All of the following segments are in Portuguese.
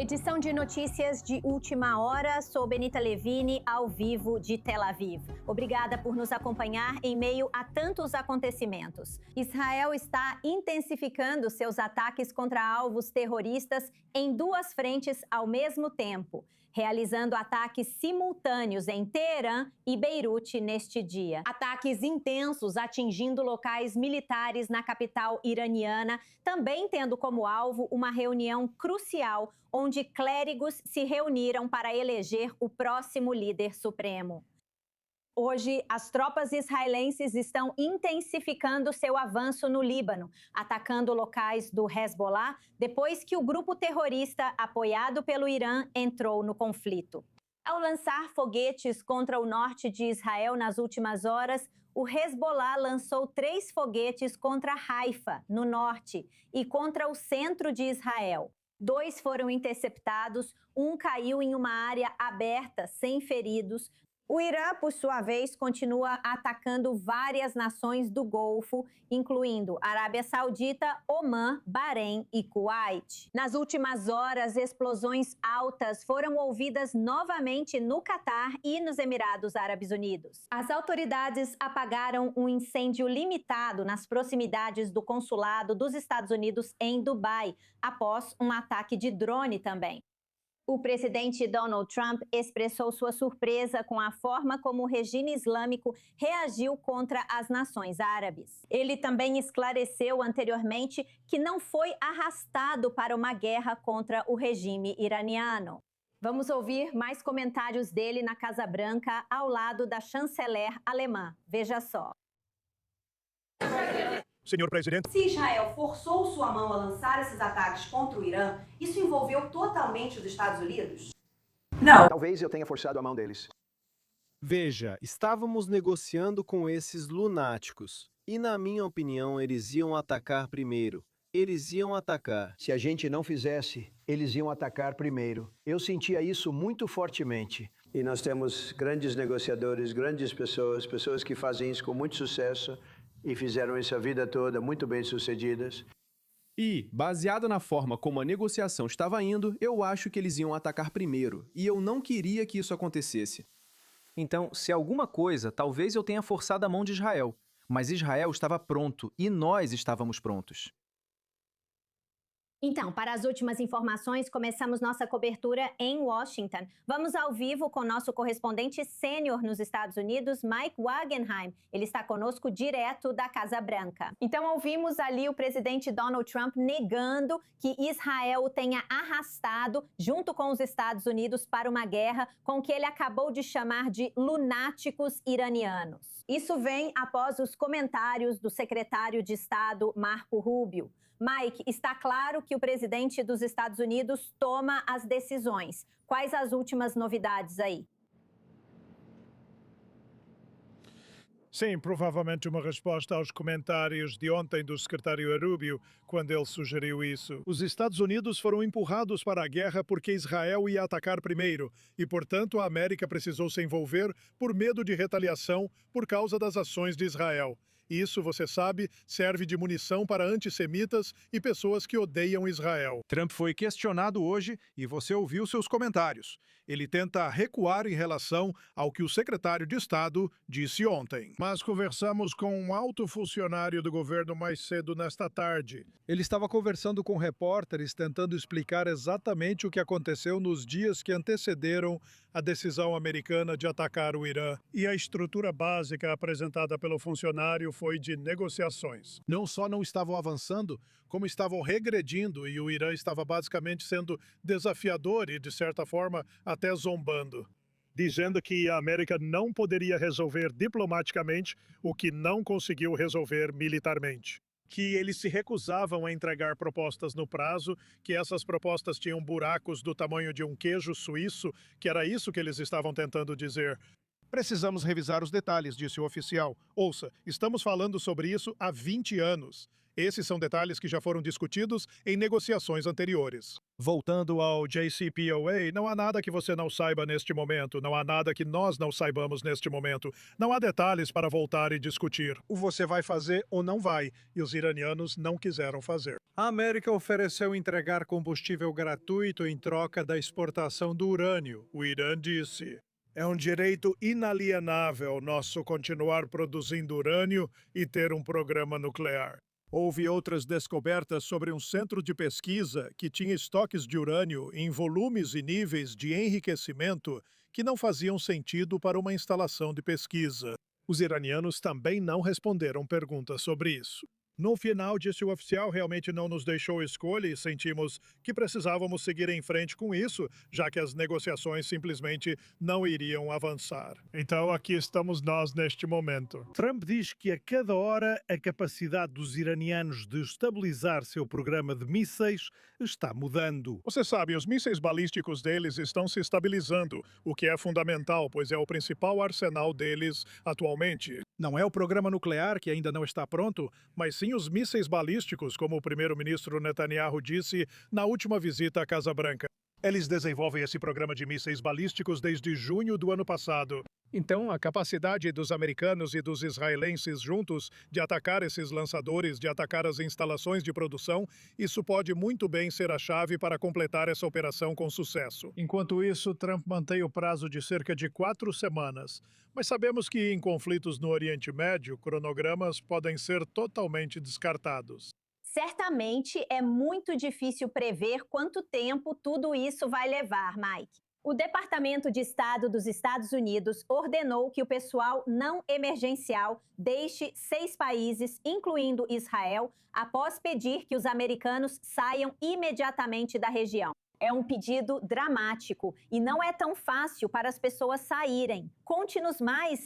Edição de notícias de última hora, sou Benita Levine, ao vivo de Tel Aviv. Obrigada por nos acompanhar em meio a tantos acontecimentos. Israel está intensificando seus ataques contra alvos terroristas em duas frentes ao mesmo tempo, realizando ataques simultâneos em Teherã e Beirute neste dia. Ataques intensos atingindo locais militares na capital iraniana, também tendo como alvo uma reunião crucial onde clérigos se reuniram para eleger o próximo líder supremo. Hoje, as tropas israelenses estão intensificando seu avanço no Líbano, atacando locais do Hezbollah depois que o grupo terrorista apoiado pelo Irã entrou no conflito. Ao lançar foguetes contra o norte de Israel nas últimas horas, o Hezbollah lançou 3 foguetes contra Haifa, no norte, e contra o centro de Israel. 2 foram interceptados, um caiu em uma área aberta, sem feridos. O Irã, por sua vez, continua atacando várias nações do Golfo, incluindo Arábia Saudita, Omã, Bahrein e Kuwait. Nas últimas horas, explosões altas foram ouvidas novamente no Catar e nos Emirados Árabes Unidos. As autoridades apagaram um incêndio limitado nas proximidades do consulado dos Estados Unidos em Dubai, após um ataque de drone também. O presidente Donald Trump expressou sua surpresa com a forma como o regime islâmico reagiu contra as nações árabes. Ele também esclareceu anteriormente que não foi arrastado para uma guerra contra o regime iraniano. Vamos ouvir mais comentários dele na Casa Branca, ao lado da chanceler alemã. Veja só. Senhor presidente, se Israel forçou sua mão a lançar esses ataques contra o Irã, isso envolveu totalmente os Estados Unidos? Não. Talvez eu tenha forçado a mão deles. Veja, estávamos negociando com esses lunáticos. E na minha opinião, eles iam atacar primeiro. Eles iam atacar. Se a gente não fizesse, eles iam atacar primeiro. Eu sentia isso muito fortemente. E nós temos grandes negociadores, grandes pessoas, pessoas que fazem isso com muito sucesso e fizeram isso a vida toda, muito bem-sucedidas. E, baseado na forma como a negociação estava indo, eu acho que eles iam atacar primeiro, e eu não queria que isso acontecesse. Então, se alguma coisa, talvez eu tenha forçado a mão de Israel, mas Israel estava pronto e nós estávamos prontos. Então, para as últimas informações, começamos nossa cobertura em Washington. Vamos ao vivo com nosso correspondente sênior nos Estados Unidos, Mike Wagenheim. Ele está conosco direto da Casa Branca. Então, ouvimos ali o presidente Donald Trump negando que Israel o tenha arrastado, junto com os Estados Unidos, para uma guerra com o que ele acabou de chamar de lunáticos iranianos. Isso vem após os comentários do secretário de Estado, Marco Rubio. Mike, está claro que o presidente dos Estados Unidos toma as decisões. Quais as últimas novidades aí? sim, provavelmente uma resposta aos comentários de ontem do secretário Rubio, quando ele sugeriu isso. Os Estados Unidos foram empurrados para a guerra porque Israel ia atacar primeiro e, portanto, a América precisou se envolver por medo de retaliação por causa das ações de Israel. Isso, você sabe, serve de munição para antissemitas e pessoas que odeiam Israel. Trump foi questionado hoje e você ouviu seus comentários. Ele tenta recuar em relação ao que o secretário de Estado disse ontem. Mas conversamos com um alto funcionário do governo mais cedo nesta tarde. Ele estava conversando com repórteres tentando explicar exatamente o que aconteceu nos dias que antecederam a decisão americana de atacar o Irã. E a estrutura básica apresentada pelo funcionário foi de negociações. Não só não estavam avançando, como estavam regredindo e o Irã estava basicamente sendo desafiador e, de certa forma, até zombando, dizendo que a América não poderia resolver diplomaticamente o que não conseguiu resolver militarmente. Que eles se recusavam a entregar propostas no prazo, que essas propostas tinham buracos do tamanho de um queijo suíço, que era isso que eles estavam tentando dizer. Precisamos revisar os detalhes, disse o oficial. Ouça, estamos falando sobre isso há 20 anos. Esses são detalhes que já foram discutidos em negociações anteriores. Voltando ao JCPOA, não há nada que você não saiba neste momento, não há nada que nós não saibamos neste momento. Não há detalhes para voltar e discutir. O você vai fazer ou não vai, e os iranianos não quiseram fazer. A América ofereceu entregar combustível gratuito em troca da exportação do urânio. O Irã disse: é um direito inalienável nosso continuar produzindo urânio e ter um programa nuclear. Houve outras descobertas sobre um centro de pesquisa que tinha estoques de urânio em volumes e níveis de enriquecimento que não faziam sentido para uma instalação de pesquisa. Os iranianos também não responderam perguntas sobre isso. No final, disse o oficial, realmente não nos deixou escolha e sentimos que precisávamos seguir em frente com isso, já que as negociações simplesmente não iriam avançar. Então aqui estamos nós neste momento. Trump diz que a cada hora a capacidade dos iranianos de estabilizar seu programa de mísseis está mudando. Você sabe, os mísseis balísticos deles estão se estabilizando, o que é fundamental, pois é o principal arsenal deles atualmente. Não é o programa nuclear que ainda não está pronto, mas sim os mísseis balísticos, como o primeiro-ministro Netanyahu disse na última visita à Casa Branca. Eles desenvolvem esse programa de mísseis balísticos desde junho do ano passado. Então, a capacidade dos americanos e dos israelenses juntos de atacar esses lançadores, de atacar as instalações de produção, isso pode muito bem ser a chave para completar essa operação com sucesso. Enquanto isso, Trump mantém o prazo de cerca de 4 semanas. Mas sabemos que em conflitos no Oriente Médio, cronogramas podem ser totalmente descartados. Certamente é muito difícil prever quanto tempo tudo isso vai levar, Mike. O Departamento de Estado dos Estados Unidos ordenou que o pessoal não emergencial deixe 6 países, incluindo Israel, após pedir que os americanos saiam imediatamente da região. É um pedido dramático e não é tão fácil para as pessoas saírem. Conte-nos mais.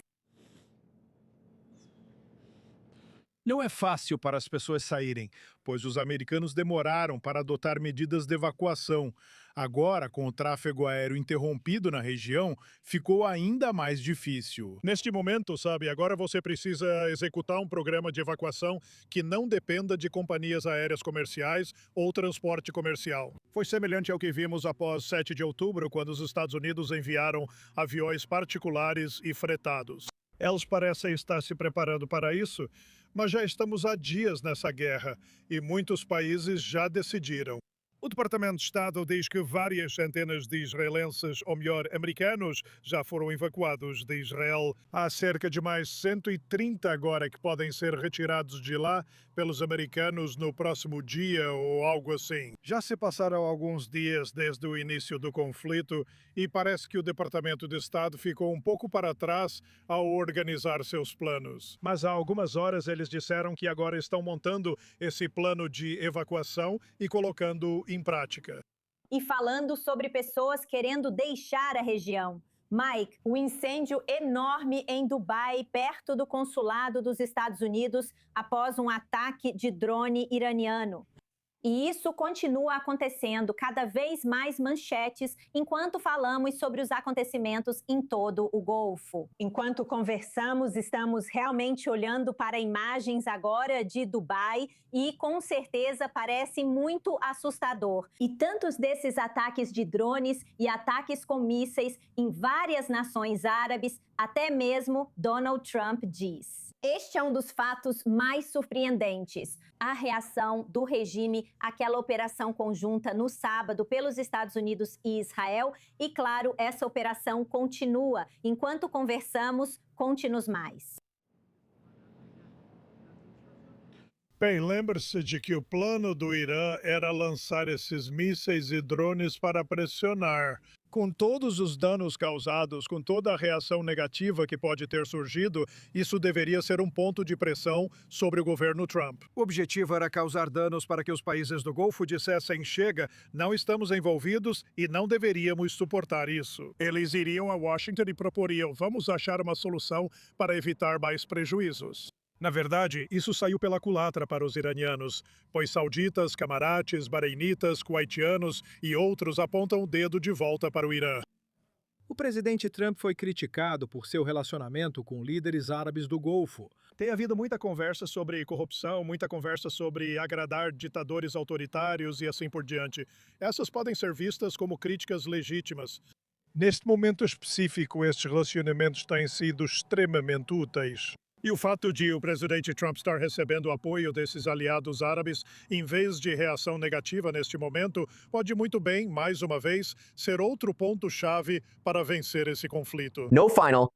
Não é fácil para as pessoas saírem, pois os americanos demoraram para adotar medidas de evacuação. Agora, com o tráfego aéreo interrompido na região, ficou ainda mais difícil. Neste momento, agora você precisa executar um programa de evacuação que não dependa de companhias aéreas comerciais ou transporte comercial. Foi semelhante ao que vimos após 7 de outubro, quando os Estados Unidos enviaram aviões particulares e fretados. Eles parecem estar se preparando para isso, mas já estamos há dias nessa guerra e muitos países já decidiram. O Departamento de Estado diz que várias centenas de israelenses, ou melhor, americanos, já foram evacuados de Israel. Há cerca de mais 130 agora que podem ser retirados de lá pelos americanos no próximo dia ou algo assim. Já se passaram alguns dias desde o início do conflito e parece que o Departamento de Estado ficou um pouco para trás ao organizar seus planos. Mas há algumas horas eles disseram que agora estão montando esse plano de evacuação e colocando em prática. E falando sobre pessoas querendo deixar a região. Mike, o incêndio enorme em Dubai, perto do consulado dos Estados Unidos, após um ataque de drone iraniano. E isso continua acontecendo, cada vez mais manchetes, enquanto falamos sobre os acontecimentos em todo o Golfo. Enquanto conversamos, estamos realmente olhando para imagens agora de Dubai e, com certeza, parece muito assustador. E tantos desses ataques de drones e ataques com mísseis em várias nações árabes, até mesmo Donald Trump diz. Este é um dos fatos mais surpreendentes. A reação do regime àquela operação conjunta no sábado pelos Estados Unidos e Israel. E, claro, essa operação continua. Enquanto conversamos, conte-nos mais. Bem, lembre-se de que o plano do Irã era lançar esses mísseis e drones para pressionar. Com todos os danos causados, com toda a reação negativa que pode ter surgido, isso deveria ser um ponto de pressão sobre o governo Trump. O objetivo era causar danos para que os países do Golfo dissessem: chega, não estamos envolvidos e não deveríamos suportar isso. Eles iriam a Washington e proporiam: vamos achar uma solução para evitar mais prejuízos. Na verdade, isso saiu pela culatra para os iranianos, pois sauditas, camarates, bahreinitas, kuwaitianos e outros apontam o dedo de volta para o Irã. O presidente Trump foi criticado por seu relacionamento com líderes árabes do Golfo. Tem havido muita conversa sobre corrupção, muita conversa sobre agradar ditadores autoritários e assim por diante. Essas podem ser vistas como críticas legítimas. Neste momento específico, estes relacionamentos têm sido extremamente úteis. E o fato de o presidente Trump estar recebendo o apoio desses aliados árabes, em vez de reação negativa neste momento, pode muito bem, mais uma vez, ser outro ponto-chave para vencer esse conflito. No final.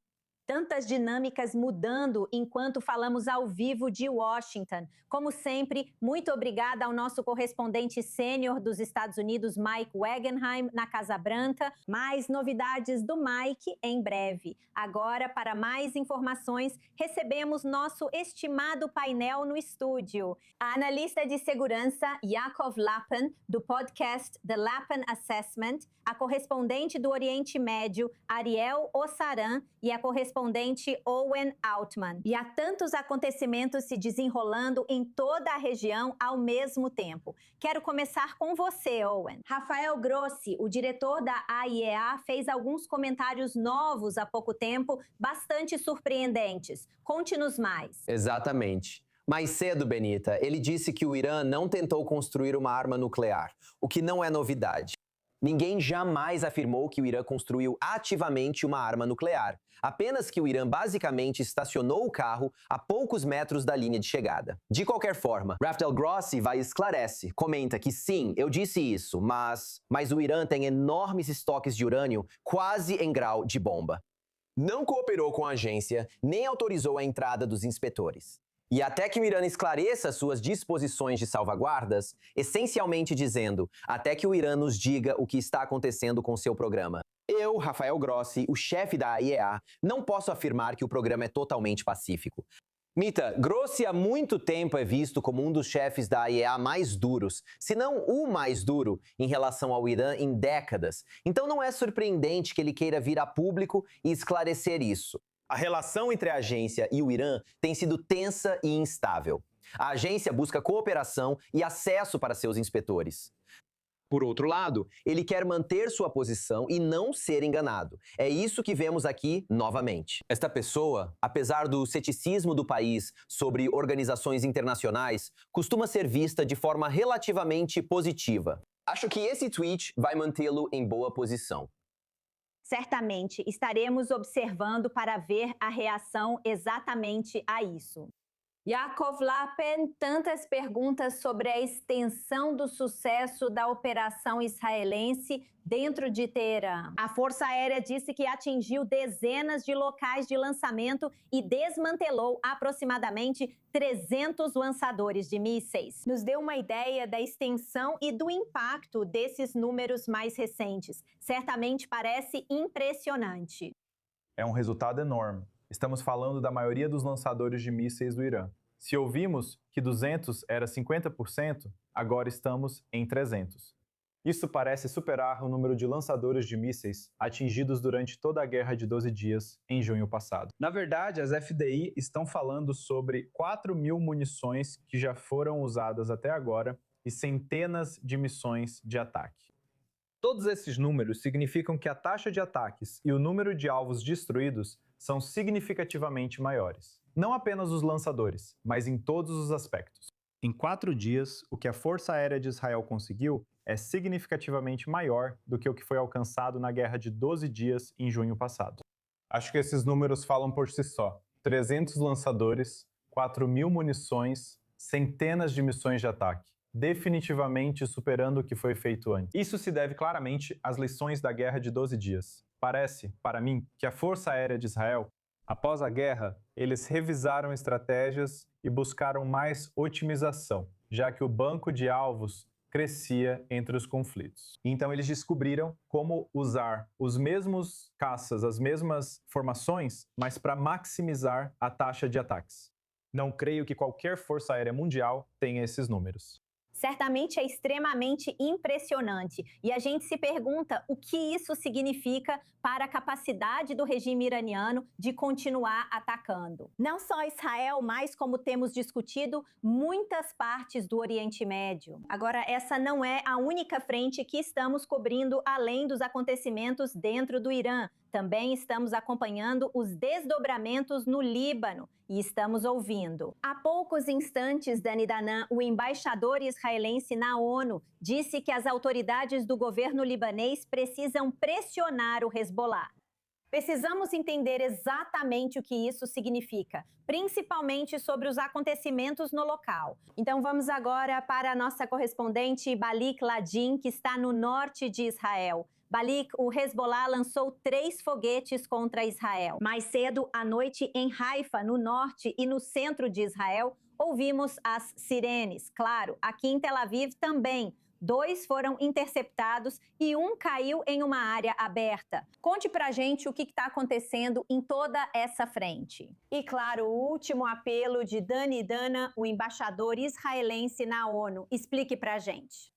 Tantas dinâmicas mudando enquanto falamos ao vivo de Washington. Como sempre, muito obrigada ao nosso correspondente sênior dos Estados Unidos, Mike Wagenheim, na Casa Branca. Mais novidades do Mike em breve. Agora, para mais informações, recebemos nosso estimado painel no estúdio. A analista de segurança Yaakov Lapin, do podcast The Lapin Assessment, a correspondente do Oriente Médio, Ariel Ossaran, e a correspondente Owen Altman. E há tantos acontecimentos se desenrolando em toda a região ao mesmo tempo. Quero começar com você, Owen. Rafael Grossi, o diretor da AIEA, fez alguns comentários novos há pouco tempo, bastante surpreendentes. Conte-nos mais. Exatamente. Mais cedo, Benita, ele disse que o Irã não tentou construir uma arma nuclear, o que não é novidade. Ninguém jamais afirmou que o Irã construiu ativamente uma arma nuclear, apenas que o Irã basicamente estacionou o carro a poucos metros da linha de chegada. De qualquer forma, Rafael Grossi vai e esclarece, comenta que sim, eu disse isso, mas o Irã tem enormes estoques de urânio quase em grau de bomba. Não cooperou com a agência, nem autorizou a entrada dos inspetores. E até que o Irã esclareça suas disposições de salvaguardas, essencialmente dizendo, até que o Irã nos diga o que está acontecendo com seu programa. Eu, Rafael Grossi, o chefe da AIEA, não posso afirmar que o programa é totalmente pacífico. Mita, Grossi há muito tempo é visto como um dos chefes da AIEA mais duros, se não o mais duro, em relação ao Irã em décadas. Então não é surpreendente que ele queira vir a público e esclarecer isso. A relação entre a agência e o Irã tem sido tensa e instável. A agência busca cooperação e acesso para seus inspetores. Por outro lado, ele quer manter sua posição e não ser enganado. É isso que vemos aqui novamente. Esta pessoa, apesar do ceticismo do país sobre organizações internacionais, costuma ser vista de forma relativamente positiva. Acho que esse tweet vai mantê-lo em boa posição. Certamente estaremos observando para ver a reação exatamente a isso. Yaakov Lapin, tantas perguntas sobre a extensão do sucesso da operação israelense dentro de Teherã. A Força Aérea disse que atingiu dezenas de locais de lançamento e desmantelou aproximadamente 300 lançadores de mísseis. Nos deu uma ideia da extensão e do impacto desses números mais recentes. Certamente parece impressionante. É um resultado enorme. Estamos falando da maioria dos lançadores de mísseis do Irã. Se ouvimos que 200 era 50%, agora estamos em 300. Isso parece superar o número de lançadores de mísseis atingidos durante toda a Guerra de 12 Dias, em junho passado. Na verdade, as FDI estão falando sobre 4.000 munições que já foram usadas até agora e centenas de missões de ataque. Todos esses números significam que a taxa de ataques e o número de alvos destruídos são significativamente maiores. Não apenas os lançadores, mas em todos os aspectos. Em 4 dias, o que a Força Aérea de Israel conseguiu é significativamente maior do que o que foi alcançado na Guerra de 12 Dias em junho passado. Acho que esses números falam por si só. 300 lançadores, 4.000 munições, centenas de missões de ataque. Definitivamente superando o que foi feito antes. Isso se deve claramente às lições da Guerra de 12 Dias. Parece, para mim, que a Força Aérea de Israel, após a guerra, eles revisaram estratégias e buscaram mais otimização, já que o banco de alvos crescia entre os conflitos. Então eles descobriram como usar os mesmos caças, as mesmas formações, mas para maximizar a taxa de ataques. Não creio que qualquer força aérea mundial tenha esses números. Certamente é extremamente impressionante. E a gente se pergunta o que isso significa para a capacidade do regime iraniano de continuar atacando. Não só Israel, mas, como temos discutido, muitas partes do Oriente Médio. Agora, essa não é a única frente que estamos cobrindo além dos acontecimentos dentro do Irã. Também estamos acompanhando os desdobramentos no Líbano e estamos ouvindo. Há poucos instantes, Dani Danan, o embaixador israelense na ONU disse que as autoridades do governo libanês precisam pressionar o Hezbollah. Precisamos entender exatamente o que isso significa, principalmente sobre os acontecimentos no local. Então vamos agora para a nossa correspondente Balik Ladin, que está no norte de Israel. Balik, o Hezbollah lançou 3 foguetes contra Israel. Mais cedo à noite, em Haifa, no norte e no centro de Israel, ouvimos as sirenes. Claro, aqui em Tel Aviv também. 2 foram interceptados e 1 caiu em uma área aberta. Conte pra gente o que está acontecendo em toda essa frente. E claro, o último apelo de Dani Danan, o embaixador israelense na ONU. Explique pra gente.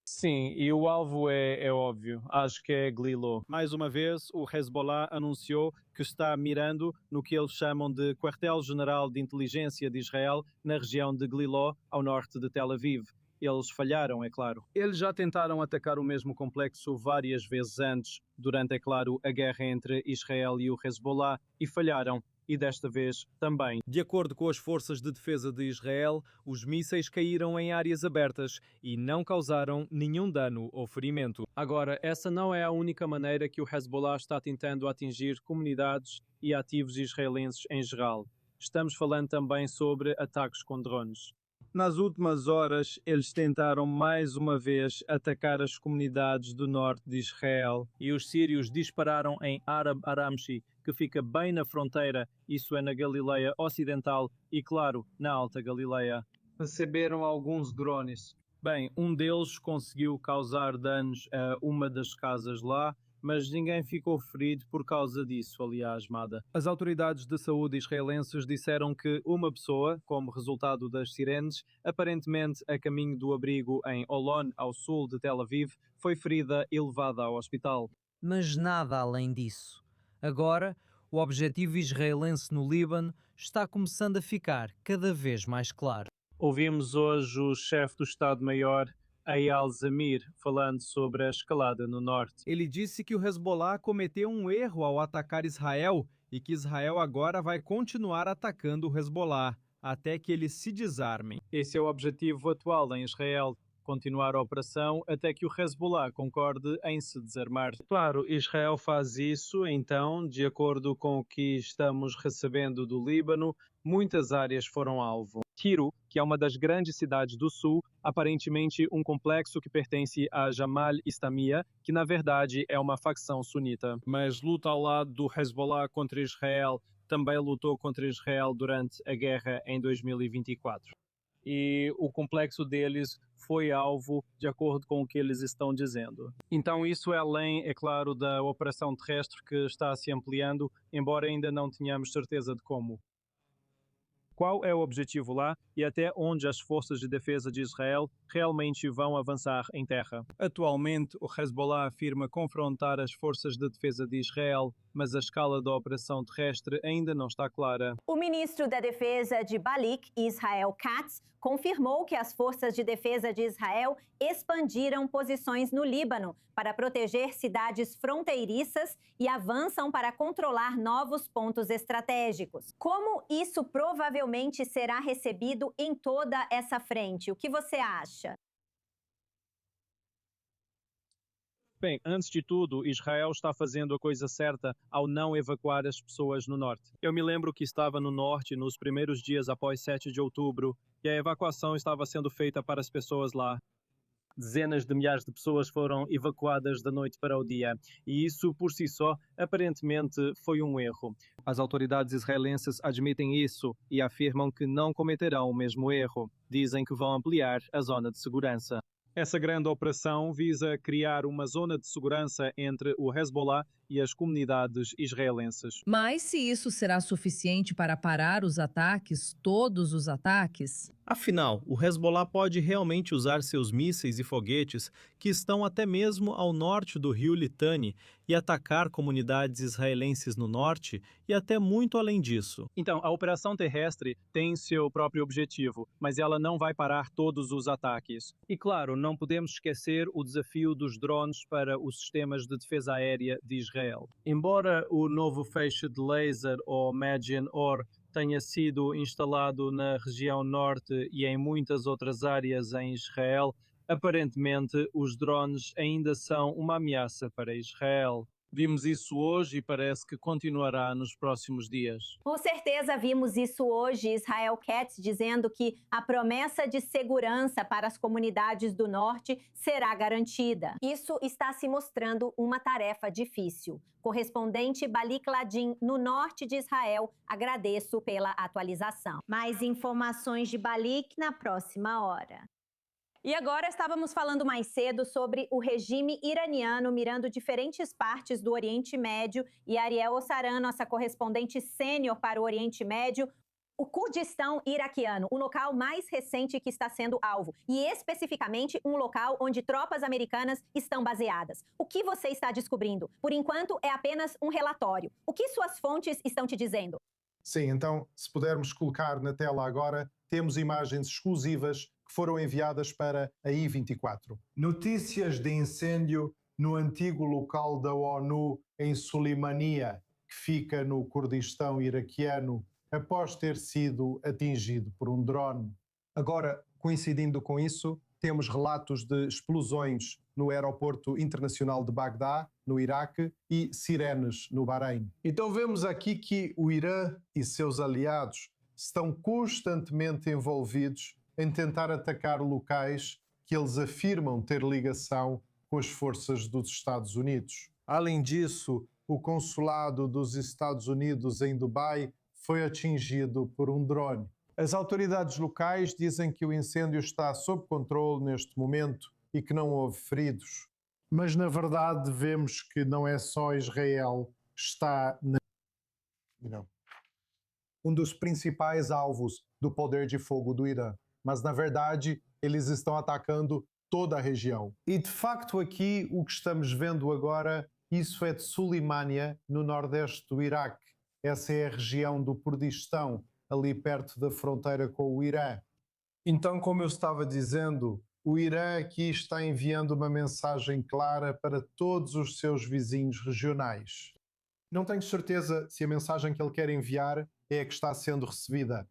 Sim, e o alvo é óbvio, acho que é Glilo. Mais uma vez, o Hezbollah anunciou que está mirando no que eles chamam de quartel-general de inteligência de Israel na região de Glilo, ao norte de Tel Aviv. Eles falharam, é claro. Eles já tentaram atacar o mesmo complexo várias vezes antes, durante, é claro, a guerra entre Israel e o Hezbollah, e falharam. E desta vez também. De acordo com as forças de defesa de Israel, os mísseis caíram em áreas abertas e não causaram nenhum dano ou ferimento. Agora, essa não é a única maneira que o Hezbollah está tentando atingir comunidades e ativos israelenses em geral. Estamos falando também sobre ataques com drones. Nas últimas horas, eles tentaram mais uma vez atacar as comunidades do norte de Israel e os sírios dispararam em Arab Aramshi, que fica bem na fronteira, isso é na Galileia Ocidental e, claro, na Alta Galileia. Receberam alguns drones. Bem, um deles conseguiu causar danos a uma das casas lá, mas ninguém ficou ferido por causa disso, aliás, Mada. As autoridades de saúde israelenses disseram que uma pessoa, como resultado das sirenes, aparentemente a caminho do abrigo em Holon, ao sul de Tel Aviv, foi ferida e levada ao hospital. Mas nada além disso. Agora, o objetivo israelense no Líbano está começando a ficar cada vez mais claro. Ouvimos hoje o chefe do Estado-Maior, Eyal Zamir, falando sobre a escalada no norte. Ele disse que o Hezbollah cometeu um erro ao atacar Israel e que Israel agora vai continuar atacando o Hezbollah até que eles se desarmem. Esse é o objetivo atual em Israel, continuar a operação até que o Hezbollah concorde em se desarmar. Claro, Israel faz isso, então, de acordo com o que estamos recebendo do Líbano, muitas áreas foram alvo. Tiro, que é uma das grandes cidades do sul, aparentemente um complexo que pertence a Jamal Islamia, que na verdade é uma facção sunita. Mas luta ao lado do Hezbollah contra Israel, também lutou contra Israel durante a guerra em 2024. E o complexo deles foi alvo de acordo com o que eles estão dizendo. Então isso é além, é claro, da operação terrestre que está se ampliando, embora ainda não tenhamos certeza de como. Qual é o objetivo lá e até onde as forças de defesa de Israel realmente vão avançar em terra? Atualmente, o Hezbollah afirma confrontar as forças de defesa de Israel, mas a escala da operação terrestre ainda não está clara. O ministro da Defesa de Balik, Israel Katz, confirmou que as forças de defesa de Israel expandiram posições no Líbano para proteger cidades fronteiriças e avançam para controlar novos pontos estratégicos. Como isso provavelmente será recebido em toda essa frente? O que você acha? Bem, antes de tudo, Israel está fazendo a coisa certa ao não evacuar as pessoas no norte. Eu me lembro que estava no norte nos primeiros dias após 7 de outubro e a evacuação estava sendo feita para as pessoas lá. Dezenas de milhares de pessoas foram evacuadas da noite para o dia e isso, por si só, aparentemente foi um erro. As autoridades israelenses admitem isso e afirmam que não cometerão o mesmo erro. Dizem que vão ampliar a zona de segurança. Essa grande operação visa criar uma zona de segurança entre o Hezbollah e as comunidades israelenses. Mas se isso será suficiente para parar os ataques, todos os ataques? Afinal, o Hezbollah pode realmente usar seus mísseis e foguetes, que estão até mesmo ao norte do rio Litani, e atacar comunidades israelenses no norte e até muito além disso. Então, a operação terrestre tem seu próprio objetivo, mas ela não vai parar todos os ataques. E claro, não podemos esquecer o desafio dos drones para os sistemas de defesa aérea de Israel. Embora o novo feixe de laser, ou Magen-Or, tenha sido instalado na região norte e em muitas outras áreas em Israel, aparentemente os drones ainda são uma ameaça para Israel. Vimos isso hoje e parece que continuará nos próximos dias. Com certeza vimos isso hoje. Israel Katz dizendo que a promessa de segurança para as comunidades do norte será garantida. Isso está se mostrando uma tarefa difícil. Correspondente Balik Ladin, no norte de Israel, agradeço pela atualização. Mais informações de Balik na próxima hora. E agora estávamos falando mais cedo sobre o regime iraniano mirando diferentes partes do Oriente Médio e Ariel Ossaran, nossa correspondente sênior para o Oriente Médio, o Kurdistão iraquiano, o local mais recente que está sendo alvo e especificamente um local onde tropas americanas estão baseadas. O que você está descobrindo? Por enquanto é apenas um relatório. O que suas fontes estão te dizendo? Sim, então, se pudermos colocar na tela agora, temos imagens exclusivas que foram enviadas para a I-24. Notícias de incêndio no antigo local da ONU em Suleimania, que fica no Kurdistão iraquiano, após ter sido atingido por um drone. Agora, coincidindo com isso, temos relatos de explosões no aeroporto internacional de Bagdá, no Iraque, e sirenes no Bahrein. Então vemos aqui que o Irã e seus aliados estão constantemente envolvidos em tentar atacar locais que eles afirmam ter ligação com as forças dos Estados Unidos. Além disso, o consulado dos Estados Unidos em Dubai foi atingido por um drone. As autoridades locais dizem que o incêndio está sob controle neste momento e que não houve feridos. Mas, na verdade, vemos que não é só Israel que está um dos principais alvos do poder de fogo do Irã. Mas, na verdade, eles estão atacando toda a região. E, de facto, aqui o que estamos vendo agora, isso é de Suleimania, no nordeste do Iraque. Essa é a região do Kurdistão, ali perto da fronteira com o Irã. Então, como eu estava dizendo, o Irã aqui está enviando uma mensagem clara para todos os seus vizinhos regionais. Não tenho certeza se a mensagem que ele quer enviar é a que está sendo recebida,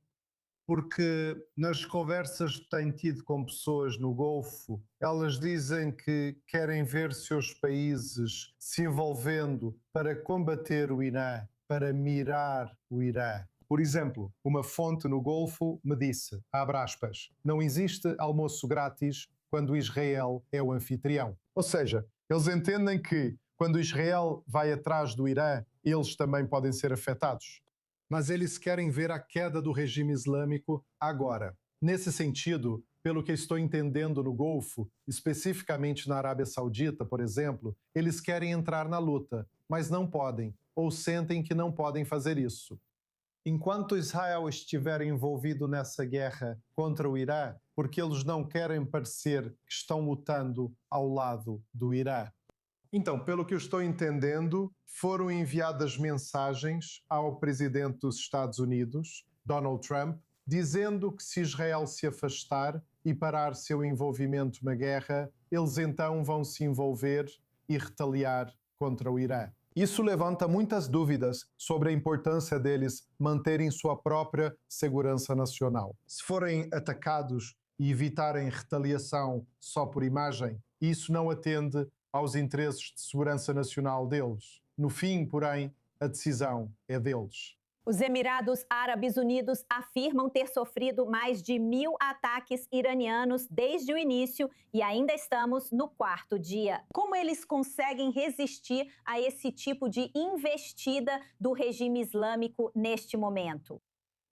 porque nas conversas que tenho tido com pessoas no Golfo, elas dizem que querem ver seus países se envolvendo para combater o Irã, para mirar o Irã. Por exemplo, uma fonte no Golfo me disse, abre aspas, não existe almoço grátis quando Israel é o anfitrião. Ou seja, eles entendem que quando Israel vai atrás do Irã, eles também podem ser afetados. Mas eles querem ver a queda do regime islâmico agora. Nesse sentido, pelo que estou entendendo no Golfo, especificamente na Arábia Saudita, por exemplo, eles querem entrar na luta, mas não podem, ou sentem que não podem fazer isso. Enquanto Israel estiver envolvido nessa guerra contra o Irã, porque eles não querem parecer que estão lutando ao lado do Irã. Então, pelo que eu estou entendendo, foram enviadas mensagens ao presidente dos Estados Unidos, Donald Trump, dizendo que se Israel se afastar e parar seu envolvimento na guerra, eles então vão se envolver e retaliar contra o Irã. Isso levanta muitas dúvidas sobre a importância deles manterem sua própria segurança nacional. Se forem atacados e evitarem retaliação só por imagem, isso não atende aos interesses de segurança nacional deles. No fim, porém, a decisão é deles. Os Emirados Árabes Unidos afirmam ter sofrido mais de 1.000 ataques iranianos desde o início e ainda estamos no 4º dia. Como eles conseguem resistir a esse tipo de investida do regime islâmico neste momento?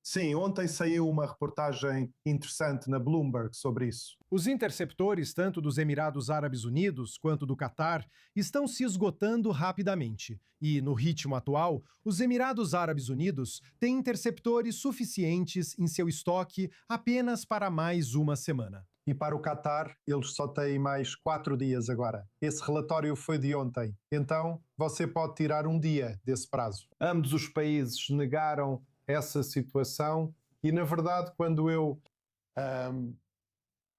Sim, ontem saiu uma reportagem interessante na Bloomberg sobre isso. Os interceptores, tanto dos Emirados Árabes Unidos quanto do Catar, estão se esgotando rapidamente. E, no ritmo atual, os Emirados Árabes Unidos têm interceptores suficientes em seu estoque apenas para mais uma semana. E para o Catar, eles só têm mais 4 dias agora. Esse relatório foi de ontem. Então, você pode tirar um dia desse prazo. Ambos os países negaram essa situação e, na verdade, quando eu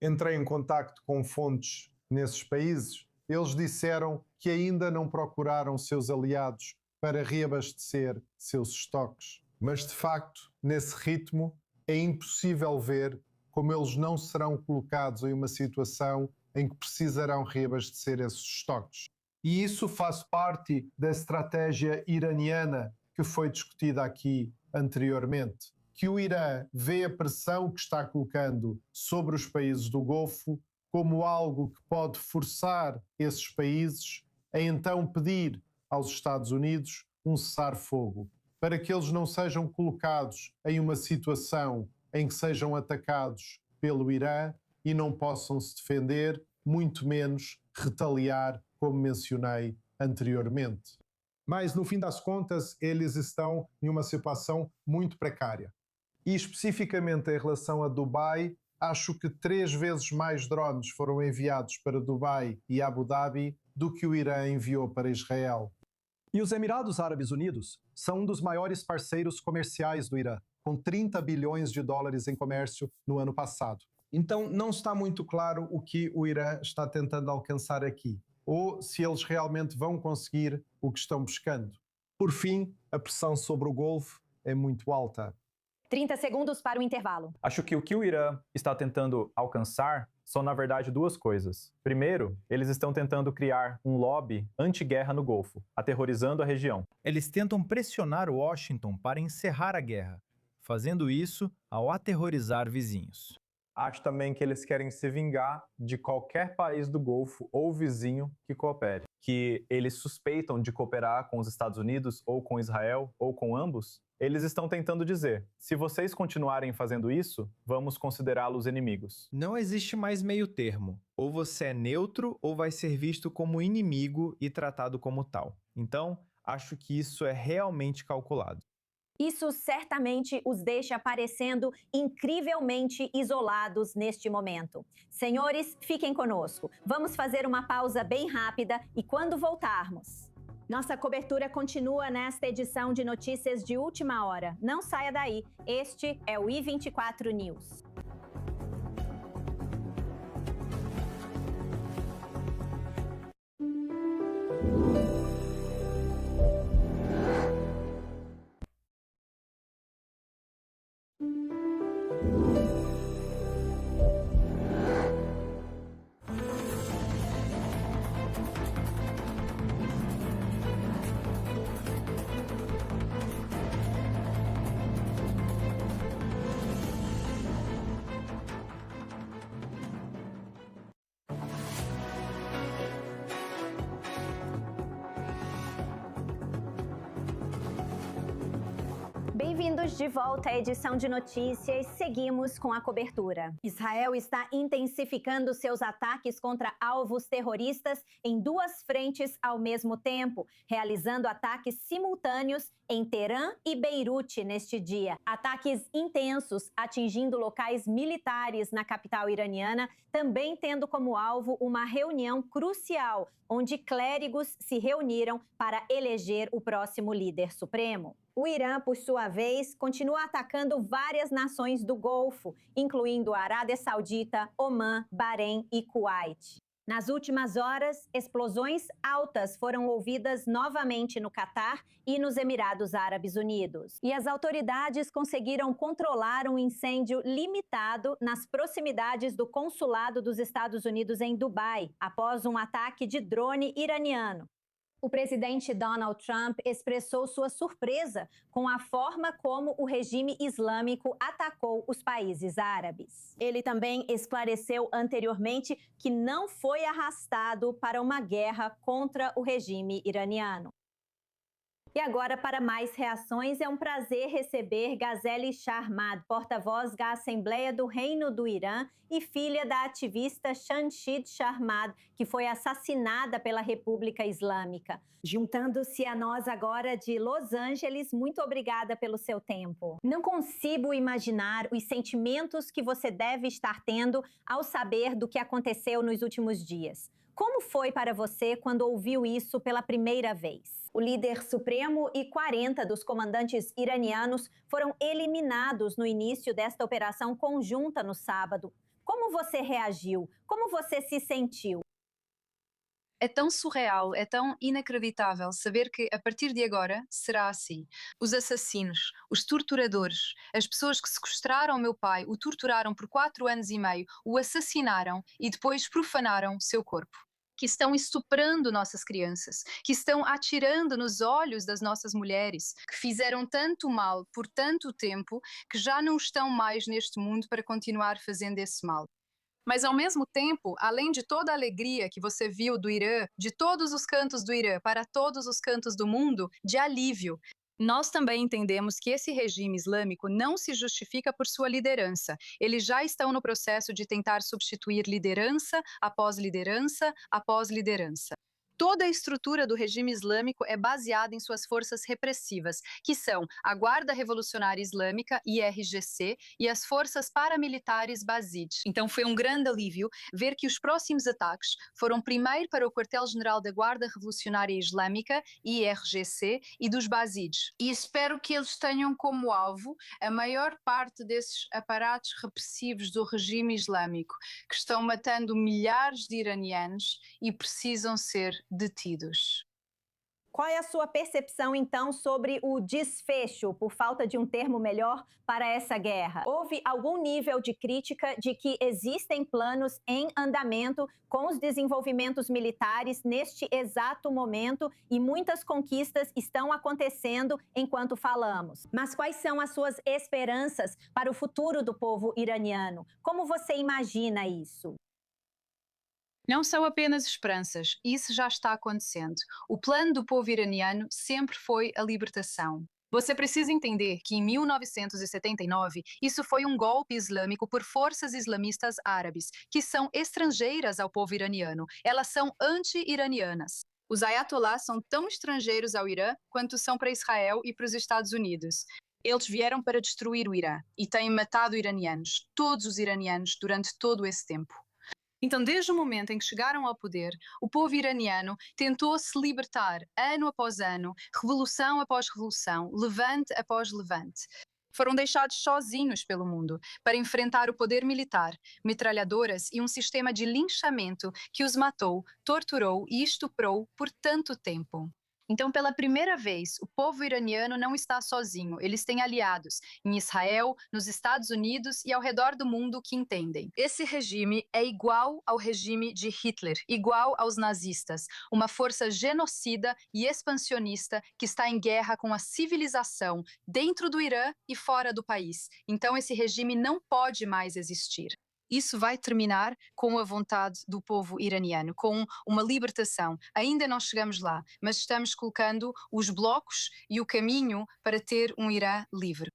entrei em contacto com fontes nesses países, eles disseram que ainda não procuraram seus aliados para reabastecer seus estoques. Mas, de facto, nesse ritmo, é impossível ver como eles não serão colocados em uma situação em que precisarão reabastecer esses estoques. E isso faz parte da estratégia iraniana que foi discutida aqui anteriormente, que o Irã vê a pressão que está colocando sobre os países do Golfo como algo que pode forçar esses países a então pedir aos Estados Unidos um cessar-fogo, para que eles não sejam colocados em uma situação em que sejam atacados pelo Irã e não possam se defender, muito menos retaliar, como mencionei anteriormente. Mas, no fim das contas, eles estão em uma situação muito precária. E, especificamente em relação a Dubai, acho que 3 vezes mais drones foram enviados para Dubai e Abu Dhabi do que o Irã enviou para Israel. E os Emirados Árabes Unidos são um dos maiores parceiros comerciais do Irã, com 30 bilhões de dólares em comércio no ano passado. Então, não está muito claro o que o Irã está tentando alcançar aqui, ou se eles realmente vão conseguir o que estão buscando. Por fim, a pressão sobre o Golfo é muito alta. 30 segundos para o intervalo. Acho que o que o Irã está tentando alcançar são, na verdade, 2 coisas. Primeiro, eles estão tentando criar um lobby anti-guerra no Golfo, aterrorizando a região. Eles tentam pressionar Washington para encerrar a guerra, fazendo isso ao aterrorizar vizinhos. Acho também que eles querem se vingar de qualquer país do Golfo ou vizinho que coopere. Que eles suspeitam de cooperar com os Estados Unidos ou com Israel ou com ambos. Eles estão tentando dizer, se vocês continuarem fazendo isso, vamos considerá-los inimigos. Não existe mais meio termo. Ou você é neutro ou vai ser visto como inimigo e tratado como tal. Então, acho que isso é realmente calculado. Isso certamente os deixa parecendo incrivelmente isolados neste momento. Senhores, fiquem conosco. Vamos fazer uma pausa bem rápida e quando voltarmos... Nossa cobertura continua nesta edição de notícias de última hora. Não saia daí. Este é o I24 News. Bem-vindos de volta à edição de notícias. Seguimos com a cobertura. Israel está intensificando seus ataques contra alvos terroristas em 2 frentes ao mesmo tempo, realizando ataques simultâneos em Teherã e Beirute neste dia. Ataques intensos atingindo locais militares na capital iraniana, também tendo como alvo uma reunião crucial, onde clérigos se reuniram para eleger o próximo líder supremo. O Irã, por sua vez, continua atacando várias nações do Golfo, incluindo a Arábia Saudita, Omã, Bahrein e Kuwait. Nas últimas horas, explosões altas foram ouvidas novamente no Catar e nos Emirados Árabes Unidos. E as autoridades conseguiram controlar um incêndio limitado nas proximidades do consulado dos Estados Unidos em Dubai, após um ataque de drone iraniano. O presidente Donald Trump expressou sua surpresa com a forma como o regime islâmico atacou os países árabes. Ele também esclareceu anteriormente que não foi arrastado para uma guerra contra o regime iraniano. E agora, para mais reações, é um prazer receber Ghazeli Sharmad, porta-voz da Assembleia do Reino do Irã e filha da ativista Shamshid Sharmad, que foi assassinada pela República Islâmica. Juntando-se a nós agora de Los Angeles, muito obrigada pelo seu tempo. Não consigo imaginar os sentimentos que você deve estar tendo ao saber do que aconteceu nos últimos dias. Como foi para você quando ouviu isso pela primeira vez? O líder supremo e 40 dos comandantes iranianos foram eliminados no início desta operação conjunta no sábado. Como você reagiu? Como você se sentiu? É tão surreal, é tão inacreditável saber que a partir de agora será assim. Os assassinos, os torturadores, as pessoas que sequestraram meu pai, o torturaram por 4 anos e meio, o assassinaram e depois profanaram seu corpo. Que estão estuprando nossas crianças, que estão atirando nos olhos das nossas mulheres, que fizeram tanto mal por tanto tempo que já não estão mais neste mundo para continuar fazendo esse mal. Mas, ao mesmo tempo, além de toda a alegria que você viu do Irã, de todos os cantos do Irã para todos os cantos do mundo, de alívio, nós também entendemos que esse regime islâmico não se justifica por sua liderança. Eles já estão no processo de tentar substituir liderança após liderança após liderança. Toda a estrutura do regime islâmico é baseada em suas forças repressivas, que são a Guarda Revolucionária Islâmica, IRGC, e as forças paramilitares Basij. Então foi um grande alívio ver que os próximos ataques foram primeiro para o quartel-general da Guarda Revolucionária Islâmica, IRGC, e dos Basij. E espero que eles tenham como alvo a maior parte desses aparatos repressivos do regime islâmico, que estão matando milhares de iranianos e precisam ser detidos. Qual é a sua percepção, então, sobre o desfecho, por falta de um termo melhor, para essa guerra? Houve algum nível de crítica de que existem planos em andamento com os desenvolvimentos militares neste exato momento e muitas conquistas estão acontecendo enquanto falamos. Mas quais são as suas esperanças para o futuro do povo iraniano? Como você imagina isso? Não são apenas esperanças, isso já está acontecendo. O plano do povo iraniano sempre foi a libertação. Você precisa entender que em 1979, isso foi um golpe islâmico por forças islamistas árabes, que são estrangeiras ao povo iraniano. Elas são anti-iranianas. Os ayatollahs são tão estrangeiros ao Irã quanto são para Israel e para os Estados Unidos. Eles vieram para destruir o Irã e têm matado iranianos, todos os iranianos, durante todo esse tempo. Então, desde o momento em que chegaram ao poder, o povo iraniano tentou se libertar ano após ano, revolução após revolução, levante após levante. Foram deixados sozinhos pelo mundo para enfrentar o poder militar, metralhadoras e um sistema de linchamento que os matou, torturou e estuprou por tanto tempo. Então, pela primeira vez, o povo iraniano não está sozinho. Eles têm aliados em Israel, nos Estados Unidos e ao redor do mundo que entendem. Esse regime é igual ao regime de Hitler, igual aos nazistas, uma força genocida e expansionista que está em guerra com a civilização dentro do Irã e fora do país. Então, esse regime não pode mais existir. Isso vai terminar com a vontade do povo iraniano, com uma libertação. Ainda não chegamos lá, mas estamos colocando os blocos e o caminho para ter um Irã livre.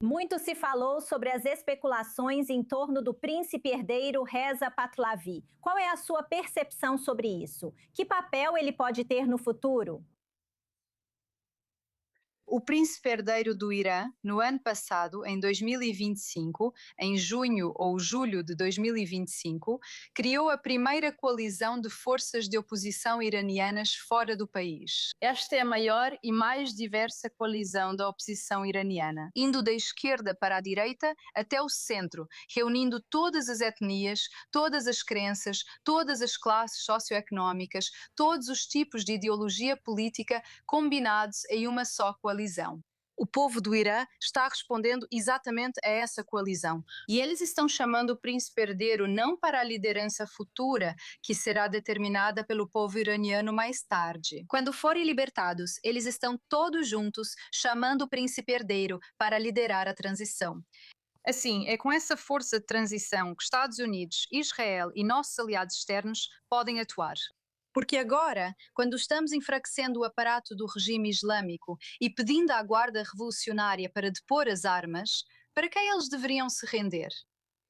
Muito se falou sobre as especulações em torno do príncipe herdeiro Reza Pahlavi. Qual é a sua percepção sobre isso? Que papel ele pode ter no futuro? O príncipe herdeiro do Irã, no ano passado, em 2025, em junho ou julho de 2025, criou a primeira coalizão de forças de oposição iranianas fora do país. Esta é a maior e mais diversa coalizão da oposição iraniana, indo da esquerda para a direita até o centro, reunindo todas as etnias, todas as crenças, todas as classes socioeconómicas, todos os tipos de ideologia política combinados em uma só coalizão. O povo do Irã está respondendo exatamente a essa coalizão. E eles estão chamando o príncipe herdeiro não para a liderança futura, que será determinada pelo povo iraniano mais tarde. Quando forem libertados, eles estão todos juntos chamando o príncipe herdeiro para liderar a transição. Assim, é com essa força de transição que Estados Unidos, Israel e nossos aliados externos podem atuar. Porque agora, quando estamos enfraquecendo o aparato do regime islâmico e pedindo à Guarda Revolucionária para depor as armas, para quem eles deveriam se render?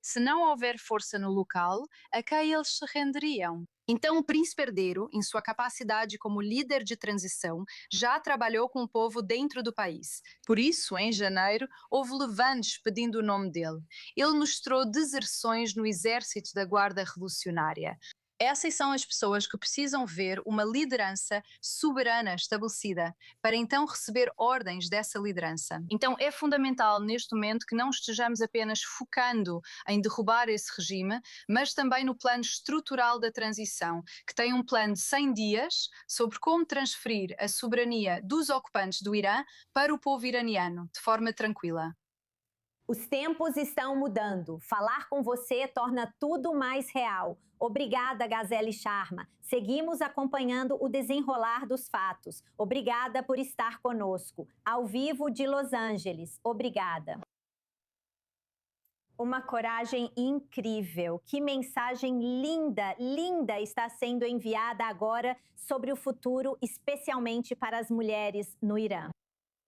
Se não houver força no local, a quem eles se renderiam? Então o príncipe herdeiro, em sua capacidade como líder de transição, já trabalhou com o povo dentro do país. Por isso, em janeiro, houve levantes pedindo o nome dele. Ele mostrou deserções no exército da Guarda Revolucionária. Essas são as pessoas que precisam ver uma liderança soberana estabelecida, para então receber ordens dessa liderança. Então é fundamental neste momento que não estejamos apenas focando em derrubar esse regime, mas também no plano estrutural da transição, que tem um plano de 100 dias sobre como transferir a soberania dos ocupantes do Irã para o povo iraniano, de forma tranquila. Os tempos estão mudando. Falar com você torna tudo mais real. Obrigada, Gazelle Sharma. Seguimos acompanhando o desenrolar dos fatos. Obrigada por estar conosco. Ao vivo de Los Angeles. Obrigada. Uma coragem incrível. Que mensagem linda, linda está sendo enviada agora sobre o futuro, especialmente para as mulheres no Irã.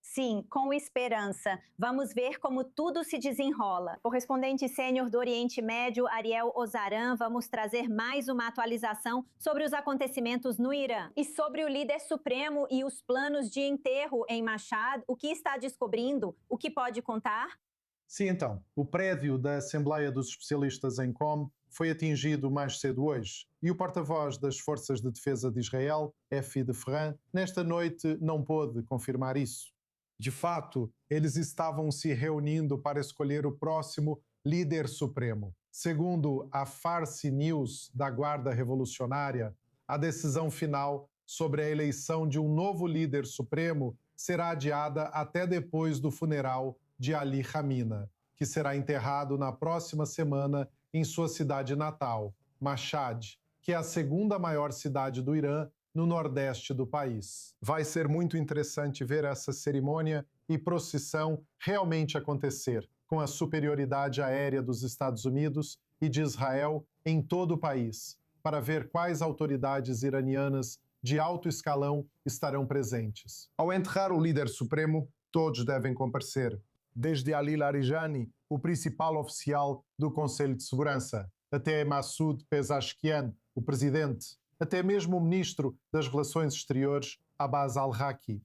Sim, com esperança. Vamos ver como tudo se desenrola. Correspondente sênior do Oriente Médio, Ariel Ozaran, vamos trazer mais uma atualização sobre os acontecimentos no Irã. E sobre o líder supremo e os planos de enterro em Mashhad, o que está descobrindo? O que pode contar? Sim, então. O prédio da Assembleia dos Especialistas em Qom foi atingido mais cedo hoje. E o porta-voz das Forças de Defesa de Israel, Efi de Ferran, nesta noite não pôde confirmar isso. De fato, eles estavam se reunindo para escolher o próximo líder supremo. Segundo a Farsi News da Guarda Revolucionária, a decisão final sobre a eleição de um novo líder supremo será adiada até depois do funeral de Ali Khamenei, que será enterrado na próxima semana em sua cidade natal, Mashhad, que é a segunda maior cidade do Irã, no nordeste do país. Vai ser muito interessante ver essa cerimônia e procissão realmente acontecer, com a superioridade aérea dos Estados Unidos e de Israel em todo o país, para ver quais autoridades iranianas de alto escalão estarão presentes. Ao enterrar o líder supremo, todos devem comparecer, desde Ali Larijani, o principal oficial do Conselho de Segurança, até Massoud Pezeshkian, o presidente, até mesmo o ministro das Relações Exteriores, Abbas al-Raqi.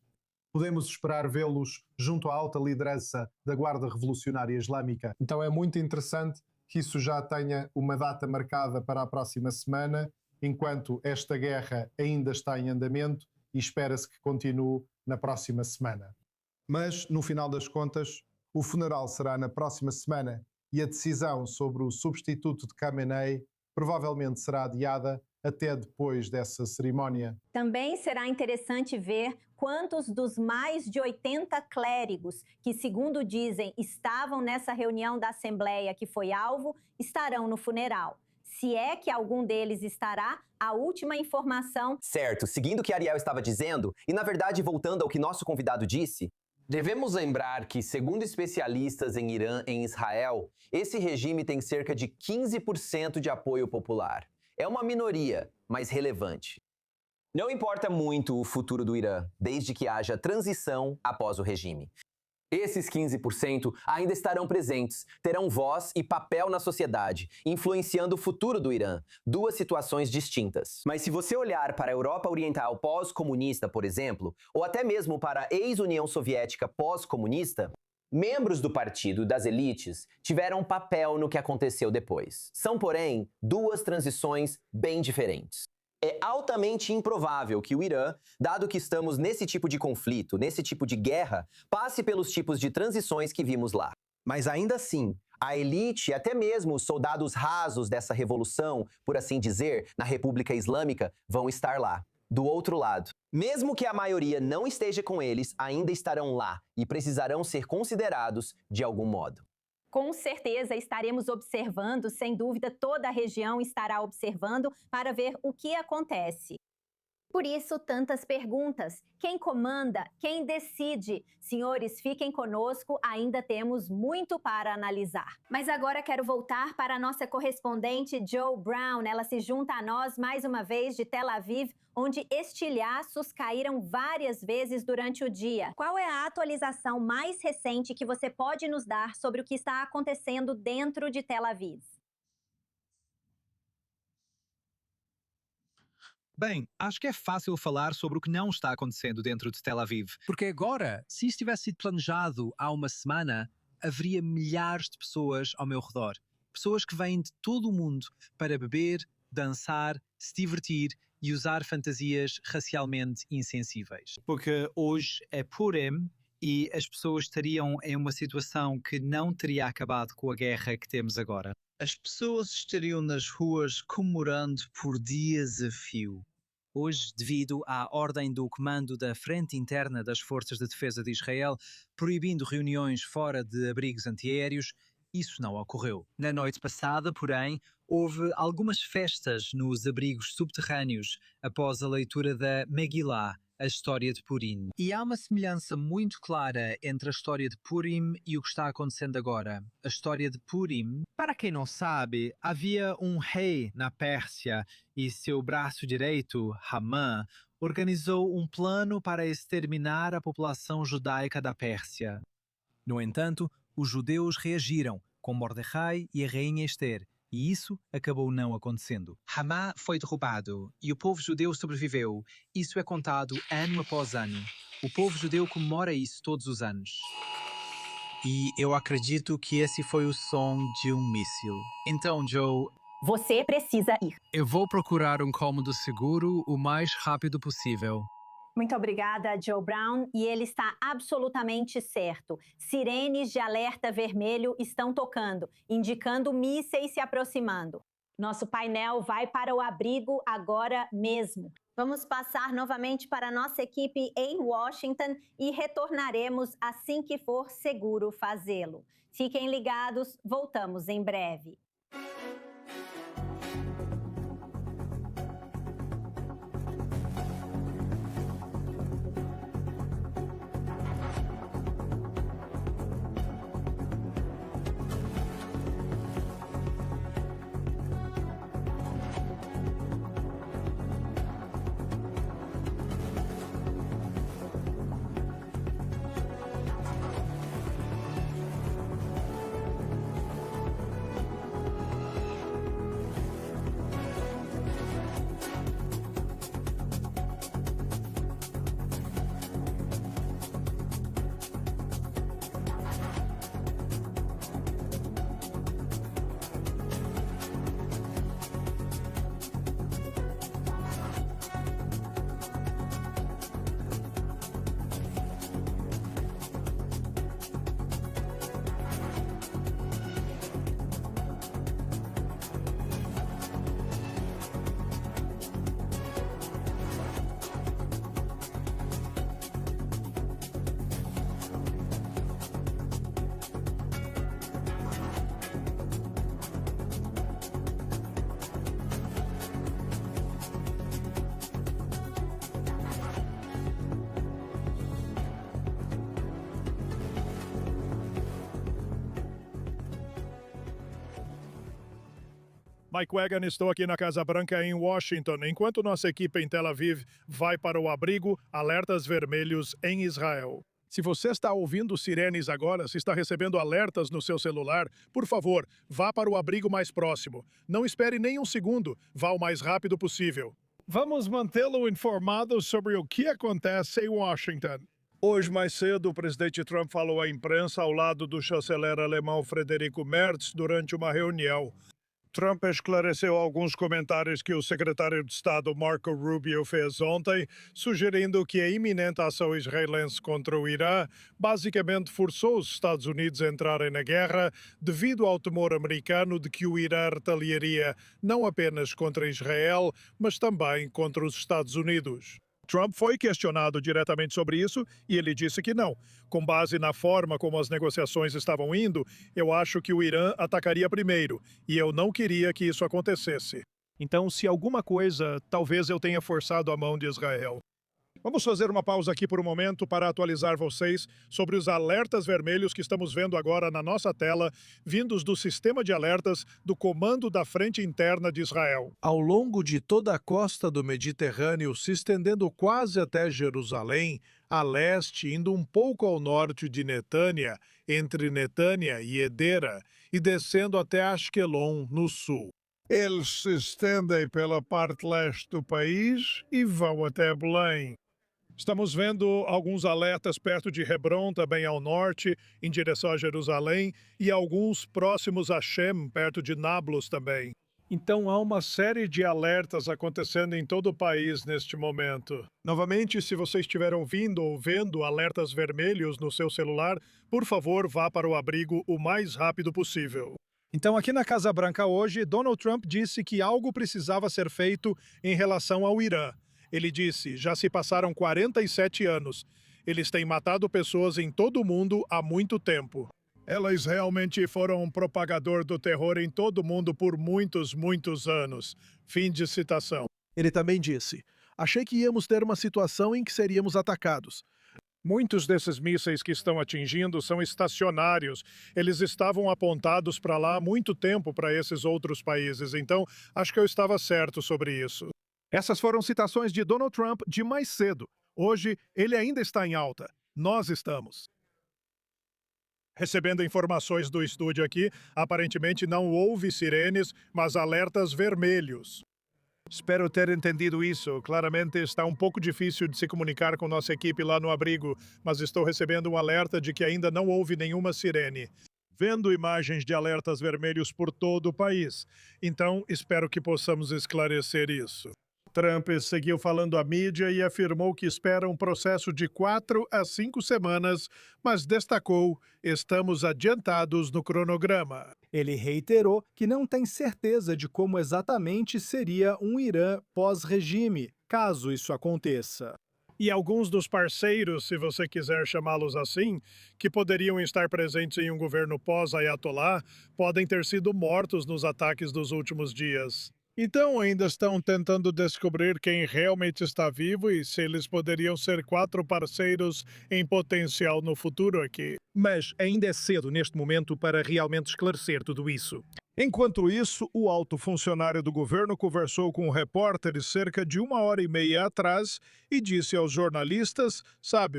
Podemos esperar vê-los junto à alta liderança da Guarda Revolucionária Islâmica. Então é muito interessante que isso já tenha uma data marcada para a próxima semana, enquanto esta guerra ainda está em andamento e espera-se que continue na próxima semana. Mas, no final das contas, o funeral será na próxima semana e a decisão sobre o substituto de Khamenei provavelmente será adiada até depois dessa cerimônia. Também será interessante ver quantos dos mais de 80 clérigos que, segundo dizem, estavam nessa reunião da Assembleia que foi alvo, estarão no funeral. Se é que algum deles estará, a última informação... Certo, seguindo o que Ariel estava dizendo, e na verdade voltando ao que nosso convidado disse, devemos lembrar que, segundo especialistas em Irã e em Israel, esse regime tem cerca de 15% de apoio popular. É uma minoria, mas relevante. Não importa muito o futuro do Irã, desde que haja transição após o regime. Esses 15% ainda estarão presentes, terão voz e papel na sociedade, influenciando o futuro do Irã, duas situações distintas. Mas se você olhar para a Europa Oriental pós-comunista, por exemplo, ou até mesmo para a ex-União Soviética pós-comunista, membros do partido e das elites tiveram papel no que aconteceu depois. São, porém, duas transições bem diferentes. É altamente improvável que o Irã, dado que estamos nesse tipo de conflito, nesse tipo de guerra, passe pelos tipos de transições que vimos lá. Mas ainda assim, a elite e até mesmo os soldados rasos dessa revolução, por assim dizer, na República Islâmica, vão estar lá, do outro lado. Mesmo que a maioria não esteja com eles, ainda estarão lá e precisarão ser considerados de algum modo. Com certeza estaremos observando, sem dúvida toda a região estará observando para ver o que acontece. Por isso, tantas perguntas. Quem comanda? Quem decide? Senhores, fiquem conosco, ainda temos muito para analisar. Mas agora quero voltar para a nossa correspondente Joe Brown. Ela se junta a nós mais uma vez de Tel Aviv, onde estilhaços caíram várias vezes durante o dia. Qual é a atualização mais recente que você pode nos dar sobre o que está acontecendo dentro de Tel Aviv? Bem, acho que é fácil falar sobre o que não está acontecendo dentro de Tel Aviv. Porque agora, se isso tivesse sido planejado há uma semana, haveria milhares de pessoas ao meu redor. Pessoas que vêm de todo o mundo para beber, dançar, se divertir e usar fantasias racialmente insensíveis. Porque hoje é Purim e as pessoas estariam em uma situação que não teria acabado com a guerra que temos agora. As pessoas estariam nas ruas comemorando por dias a fio. Hoje, devido à ordem do Comando da Frente Interna das Forças de Defesa de Israel, proibindo reuniões fora de abrigos antiaéreos, isso não ocorreu. Na noite passada, porém, houve algumas festas nos abrigos subterrâneos após a leitura da Megillah, a história de Purim. E há uma semelhança muito clara entre a história de Purim e o que está acontecendo agora. A história de Purim, para quem não sabe, havia um rei na Pérsia e seu braço direito, Hamã, organizou um plano para exterminar a população judaica da Pérsia. No entanto, os judeus reagiram, com Mordecai e a rainha Esther, e isso acabou não acontecendo. Hamá foi derrubado e o povo judeu sobreviveu. Isso é contado ano após ano. O povo judeu comemora isso todos os anos. E eu acredito que esse foi o som de um míssil. Então, Joe, Você precisa ir. eu vou procurar um cômodo seguro o mais rápido possível. Muito obrigada, Joe Brown. E ele está absolutamente certo. Sirenes de alerta vermelho estão tocando, indicando mísseis se aproximando. Nosso painel vai para o abrigo agora mesmo. Vamos passar novamente para a nossa equipe em Washington e retornaremos assim que for seguro fazê-lo. Fiquem ligados, voltamos em breve. Mike Wagan, estou aqui na Casa Branca em Washington, enquanto nossa equipe em Tel Aviv vai para o abrigo Alertas Vermelhos em Israel. Se você está ouvindo sirenes agora, se está recebendo alertas no seu celular, por favor, vá para o abrigo mais próximo. Não espere nem um segundo, vá o mais rápido possível. Vamos mantê-lo informado sobre o que acontece em Washington. Hoje, mais cedo, o presidente Trump falou à imprensa ao lado do chanceler alemão Friedrich Merz durante uma reunião. Trump esclareceu alguns comentários que o secretário de Estado Marco Rubio fez ontem, sugerindo que a iminente ação israelense contra o Irã basicamente forçou os Estados Unidos a entrarem na guerra devido ao temor americano de que o Irã retaliaria não apenas contra Israel, mas também contra os Estados Unidos. Trump foi questionado diretamente sobre isso e ele disse que não. Com base na forma como as negociações estavam indo, eu acho que o Irã atacaria primeiro e eu não queria que isso acontecesse. Então, se alguma coisa, talvez eu tenha forçado a mão de Israel. Vamos fazer uma pausa aqui por um momento para atualizar vocês sobre os alertas vermelhos que estamos vendo agora na nossa tela, vindos do sistema de alertas do Comando da Frente Interna de Israel. Ao longo de toda a costa do Mediterrâneo, se estendendo quase até Jerusalém, a leste, indo um pouco ao norte de Netânia, entre Netânia e Edera, e descendo até Ashkelon, no sul. Eles se estendem pela parte leste do país e vão até Belém. Estamos vendo alguns alertas perto de Hebron, também ao norte, em direção a Jerusalém, e alguns próximos a Shem, perto de Nablus também. Então há uma série de alertas acontecendo em todo o país neste momento. Novamente, se você estiver ouvindo ou vendo alertas vermelhos no seu celular, por favor, vá para o abrigo o mais rápido possível. Então, aqui na Casa Branca hoje, Donald Trump disse que algo precisava ser feito em relação ao Irã. Ele disse: já se passaram 47 anos. Eles têm matado pessoas em todo o mundo há muito tempo. Elas realmente foram um propagador do terror em todo o mundo por muitos, muitos anos. Fim de citação. Ele também disse: achei que íamos ter uma situação em que seríamos atacados. Muitos desses mísseis que estão atingindo são estacionários. Eles estavam apontados para lá há muito tempo para esses outros países, então acho que eu estava certo sobre isso. Essas foram citações de Donald Trump de mais cedo. Hoje, ele ainda está em alta. Nós estamos. Recebendo informações do estúdio aqui, aparentemente não houve sirenes, mas alertas vermelhos. Espero ter entendido isso. Claramente está um pouco difícil de se comunicar com nossa equipe lá no abrigo, mas estou recebendo um alerta de que ainda não houve nenhuma sirene. Vendo imagens de alertas vermelhos por todo o país. Então, espero que possamos esclarecer isso. Trump seguiu falando à mídia e afirmou que espera um processo de 4 a 5 semanas, mas destacou: estamos adiantados no cronograma. Ele reiterou que não tem certeza de como exatamente seria um Irã pós-regime, caso isso aconteça. E alguns dos parceiros, se você quiser chamá-los assim, que poderiam estar presentes em um governo pós-Ayatollah, podem ter sido mortos nos ataques dos últimos dias. Então ainda estão tentando descobrir quem realmente está vivo e se eles poderiam ser 4 parceiros em potencial no futuro aqui. Mas ainda é cedo neste momento para realmente esclarecer tudo isso. Enquanto isso, o alto funcionário do governo conversou com repórteres cerca de 1h30 atrás e disse aos jornalistas,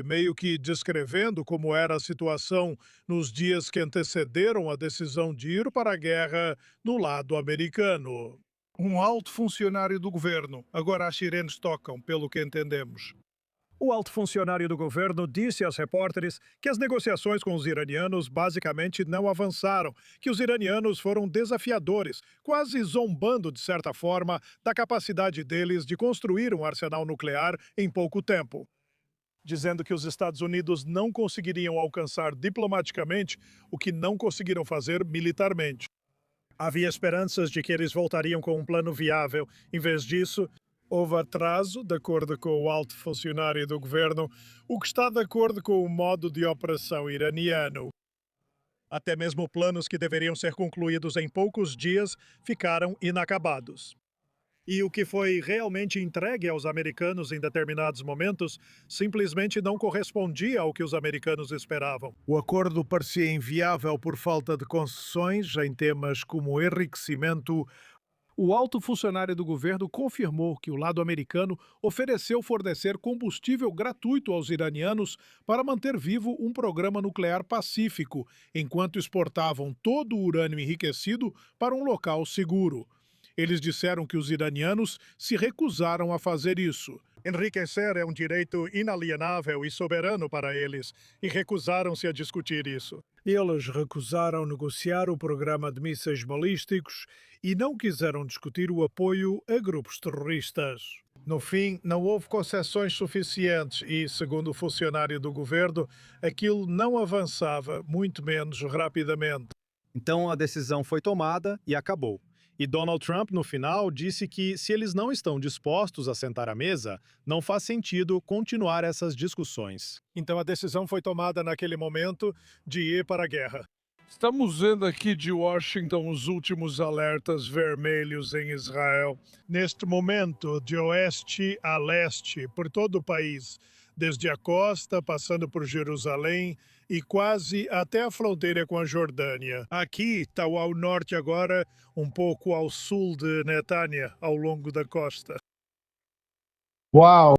meio que descrevendo como era a situação nos dias que antecederam a decisão de ir para a guerra no lado americano. Um alto funcionário do governo. Agora as sirenes tocam, pelo que entendemos. O alto funcionário do governo disse aos repórteres que as negociações com os iranianos basicamente não avançaram, que os iranianos foram desafiadores, quase zombando, de certa forma, da capacidade deles de construir um arsenal nuclear em pouco tempo. Dizendo que os Estados Unidos não conseguiriam alcançar diplomaticamente o que não conseguiram fazer militarmente. Havia esperanças de que eles voltariam com um plano viável. Em vez disso, houve atraso, de acordo com o alto funcionário do governo, o que está de acordo com o modo de operação iraniano. Até mesmo planos que deveriam ser concluídos em poucos dias ficaram inacabados. E o que foi realmente entregue aos americanos em determinados momentos simplesmente não correspondia ao que os americanos esperavam. O acordo parecia inviável por falta de concessões em temas como enriquecimento. O alto funcionário do governo confirmou que o lado americano ofereceu fornecer combustível gratuito aos iranianos para manter vivo um programa nuclear pacífico, enquanto exportavam todo o urânio enriquecido para um local seguro. Eles disseram que os iranianos se recusaram a fazer isso. Enriquecer é um direito inalienável e soberano para eles, e recusaram-se a discutir isso. Eles recusaram negociar o programa de mísseis balísticos e não quiseram discutir o apoio a grupos terroristas. No fim, não houve concessões suficientes e, segundo o funcionário do governo, aquilo não avançava, muito menos rapidamente. Então a decisão foi tomada e acabou. E Donald Trump, no final, disse que se eles não estão dispostos a sentar à mesa, não faz sentido continuar essas discussões. Então a decisão foi tomada naquele momento de ir para a guerra. Estamos vendo aqui de Washington os últimos alertas vermelhos em Israel. Neste momento, de oeste a leste, por todo o país, desde a costa, passando por Jerusalém e quase até a fronteira com a Jordânia. Aqui está ao norte agora, um pouco ao sul de Netânia, ao longo da costa. Uau!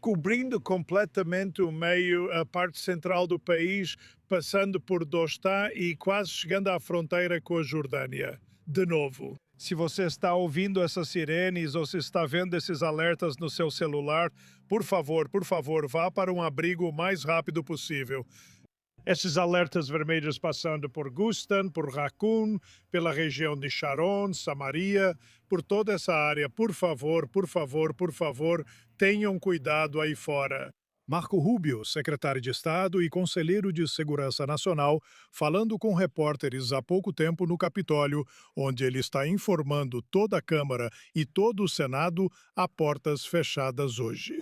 Cobrindo completamente o meio, a parte central do país, passando por Dostá e quase chegando à fronteira com a Jordânia. De novo. Se você está ouvindo essas sirenes ou se está vendo esses alertas no seu celular, por favor, vá para um abrigo o mais rápido possível. Esses alertas vermelhos passando por Gustan, por Raccoon, pela região de Sharon, Samaria, por toda essa área. Por favor, por favor, por favor, tenham cuidado aí fora. Marco Rubio, secretário de Estado e conselheiro de Segurança Nacional, falando com repórteres há pouco tempo no Capitólio, onde ele está informando toda a Câmara e todo o Senado a portas fechadas hoje.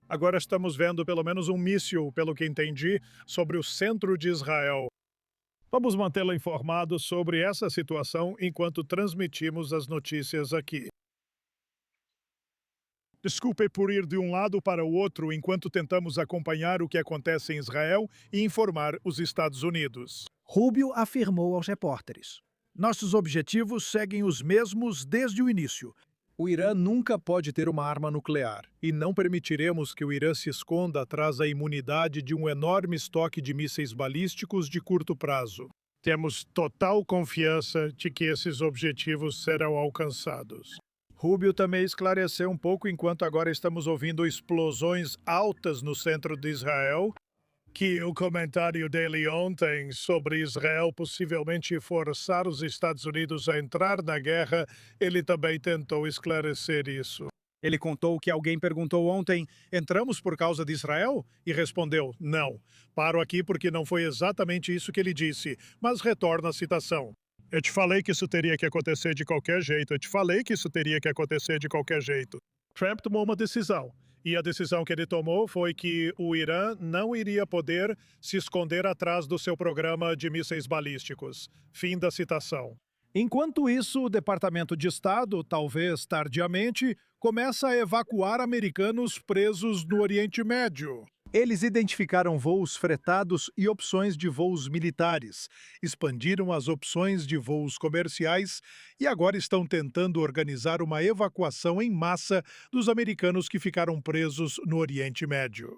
Agora estamos vendo pelo menos um míssil, pelo que entendi, sobre o centro de Israel. Vamos mantê-lo informado sobre essa situação enquanto transmitimos as notícias aqui. Desculpe por ir de um lado para o outro enquanto tentamos acompanhar o que acontece em Israel e informar os Estados Unidos. Rubio afirmou aos repórteres: nossos objetivos seguem os mesmos desde o início. O Irã nunca pode ter uma arma nuclear e não permitiremos que o Irã se esconda atrás da imunidade de um enorme estoque de mísseis balísticos de curto prazo. Temos total confiança de que esses objetivos serão alcançados. Rubio também esclareceu um pouco enquanto agora estamos ouvindo explosões altas no centro de Israel, que o comentário dele ontem sobre Israel possivelmente forçar os Estados Unidos a entrar na guerra, ele também tentou esclarecer isso. Ele contou que alguém perguntou ontem, entramos por causa de Israel? E respondeu, não. Paro aqui porque não foi exatamente isso que ele disse, mas retorna a citação. Eu te falei que isso teria que acontecer de qualquer jeito. Eu te falei que isso teria que acontecer de qualquer jeito. Trump tomou uma decisão. E a decisão que ele tomou foi que o Irã não iria poder se esconder atrás do seu programa de mísseis balísticos. Fim da citação. Enquanto isso, o Departamento de Estado, talvez tardiamente, começa a evacuar americanos presos no Oriente Médio. Eles identificaram voos fretados e opções de voos militares, expandiram as opções de voos comerciais e agora estão tentando organizar uma evacuação em massa dos americanos que ficaram presos no Oriente Médio.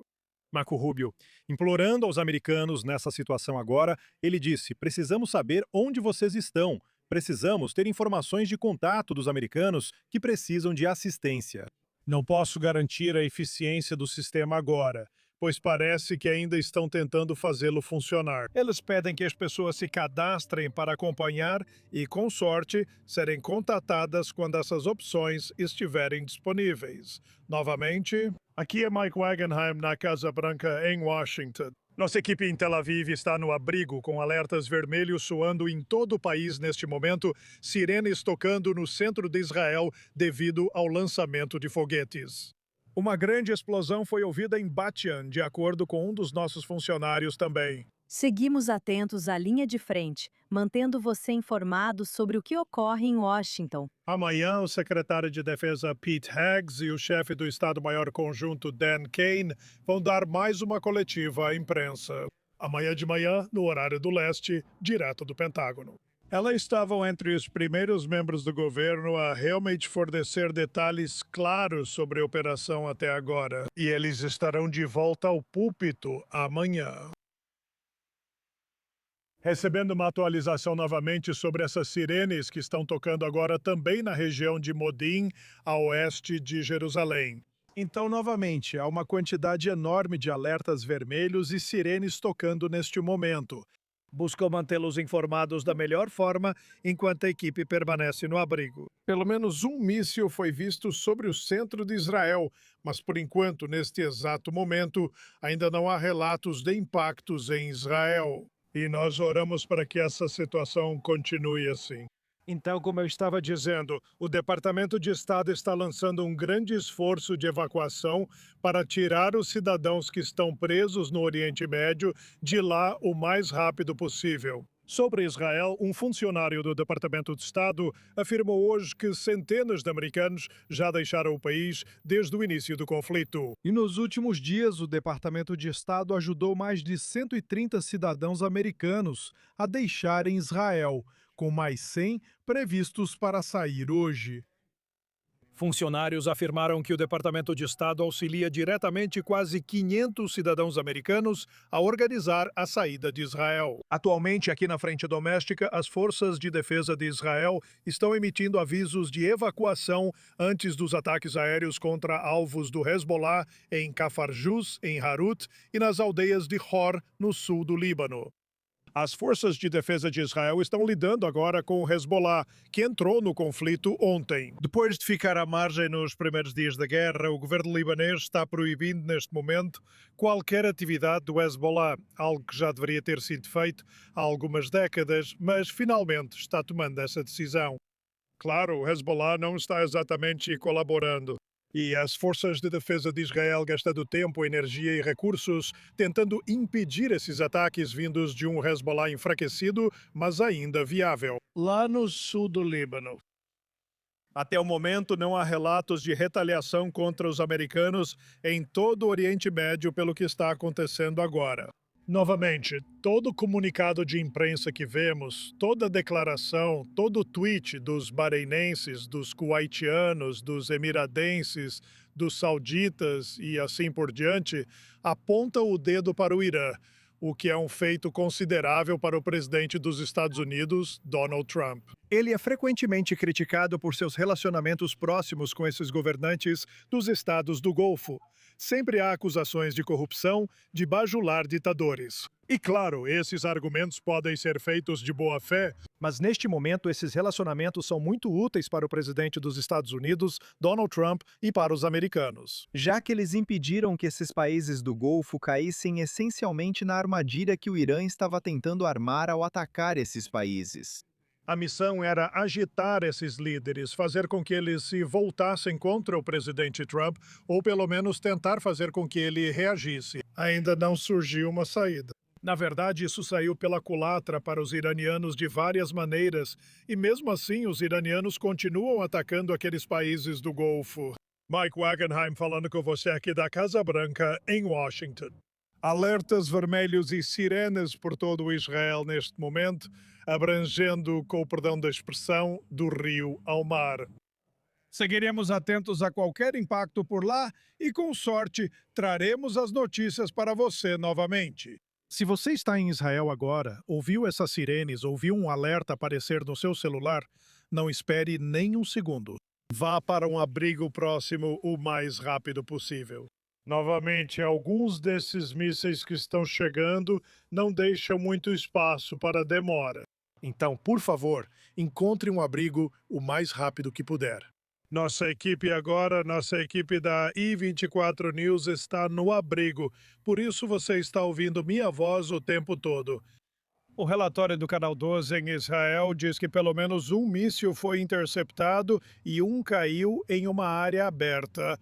Marco Rubio, implorando aos americanos nessa situação agora, ele disse: precisamos saber onde vocês estão. Precisamos ter informações de contato dos americanos que precisam de assistência. Não posso garantir a eficiência do sistema agora, pois parece que ainda estão tentando fazê-lo funcionar. Eles pedem que as pessoas se cadastrem para acompanhar e, com sorte, serem contatadas quando essas opções estiverem disponíveis. Novamente, aqui é Mike Wagenheim na Casa Branca, em Washington. Nossa equipe em Tel Aviv está no abrigo, com alertas vermelhos soando em todo o país neste momento, sirenes tocando no centro de Israel devido ao lançamento de foguetes. Uma grande explosão foi ouvida em Batian, de acordo com um dos nossos funcionários também. Seguimos atentos à linha de frente, mantendo você informado sobre o que ocorre em Washington. Amanhã, o secretário de Defesa Pete Heggs e o chefe do Estado-Maior Conjunto Dan Kane vão dar mais uma coletiva à imprensa. Amanhã de manhã, no horário do leste, direto do Pentágono. Elas estavam entre os primeiros membros do governo a realmente fornecer detalhes claros sobre a operação até agora. E eles estarão de volta ao púlpito amanhã. Recebendo uma atualização novamente sobre essas sirenes que estão tocando agora também na região de Modim, a oeste de Jerusalém. Então, novamente, há uma quantidade enorme de alertas vermelhos e sirenes tocando neste momento. Buscam mantê-los informados da melhor forma enquanto a equipe permanece no abrigo. Pelo menos um míssil foi visto sobre o centro de Israel, mas por enquanto, neste exato momento, ainda não há relatos de impactos em Israel. E nós oramos para que essa situação continue assim. Então, como eu estava dizendo, o Departamento de Estado está lançando um grande esforço de evacuação para tirar os cidadãos que estão presos no Oriente Médio de lá o mais rápido possível. Sobre Israel, um funcionário do Departamento de Estado afirmou hoje que centenas de americanos já deixaram o país desde o início do conflito. E nos últimos dias, o Departamento de Estado ajudou mais de 130 cidadãos americanos a deixarem Israel, com mais 100 previstos para sair hoje. Funcionários afirmaram que o Departamento de Estado auxilia diretamente quase 500 cidadãos americanos a organizar a saída de Israel. Atualmente, aqui na frente doméstica, as forças de defesa de Israel estão emitindo avisos de evacuação antes dos ataques aéreos contra alvos do Hezbollah em Kafar Juz, em Harut, e nas aldeias de Hor, no sul do Líbano. As forças de defesa de Israel estão lidando agora com o Hezbollah, que entrou no conflito ontem. Depois de ficar à margem nos primeiros dias da guerra, o governo libanês está proibindo neste momento qualquer atividade do Hezbollah, algo que já deveria ter sido feito há algumas décadas, mas finalmente está tomando essa decisão. Claro, o Hezbollah não está exatamente colaborando. E as forças de defesa de Israel gastando tempo, energia e recursos tentando impedir esses ataques vindos de um Hezbollah enfraquecido, mas ainda viável. Lá no sul do Líbano. Até o momento, não há relatos de retaliação contra os americanos em todo o Oriente Médio pelo que está acontecendo agora. Novamente, todo comunicado de imprensa que vemos, toda declaração, todo tweet dos bahreinenses, dos kuwaitianos, dos emiradenses, dos sauditas e assim por diante, aponta o dedo para o Irã, o que é um feito considerável para o presidente dos Estados Unidos, Donald Trump. Ele é frequentemente criticado por seus relacionamentos próximos com esses governantes dos estados do Golfo. Sempre há acusações de corrupção, de bajular ditadores. E claro, esses argumentos podem ser feitos de boa fé, mas neste momento esses relacionamentos são muito úteis para o presidente dos Estados Unidos, Donald Trump, e para os americanos. Já que eles impediram que esses países do Golfo caíssem essencialmente na armadilha que o Irã estava tentando armar ao atacar esses países. A missão era agitar esses líderes, fazer com que eles se voltassem contra o presidente Trump, ou pelo menos tentar fazer com que ele reagisse. Ainda não surgiu uma saída. Na verdade, isso saiu pela culatra para os iranianos de várias maneiras, e mesmo assim os iranianos continuam atacando aqueles países do Golfo. Mike Wagenheim falando com você aqui da Casa Branca, em Washington. Alertas vermelhos e sirenes por todo o Israel neste momento, abrangendo, com o perdão da expressão, do rio ao mar. Seguiremos atentos a qualquer impacto por lá e, com sorte, traremos as notícias para você novamente. Se você está em Israel agora, ouviu essas sirenes, ouviu um alerta aparecer no seu celular, não espere nem um segundo. Vá para um abrigo próximo o mais rápido possível. Novamente, alguns desses mísseis que estão chegando não deixam muito espaço para demora. Então, por favor, encontre um abrigo o mais rápido que puder. Nossa equipe da I24 News está no abrigo, por isso você está ouvindo minha voz o tempo todo. O relatório do Canal 12 em Israel diz que pelo menos um míssil foi interceptado e um caiu em uma área aberta.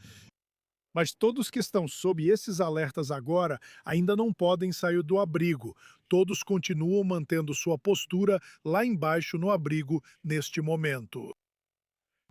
Mas todos que estão sob esses alertas agora ainda não podem sair do abrigo. Todos continuam mantendo sua postura lá embaixo no abrigo neste momento.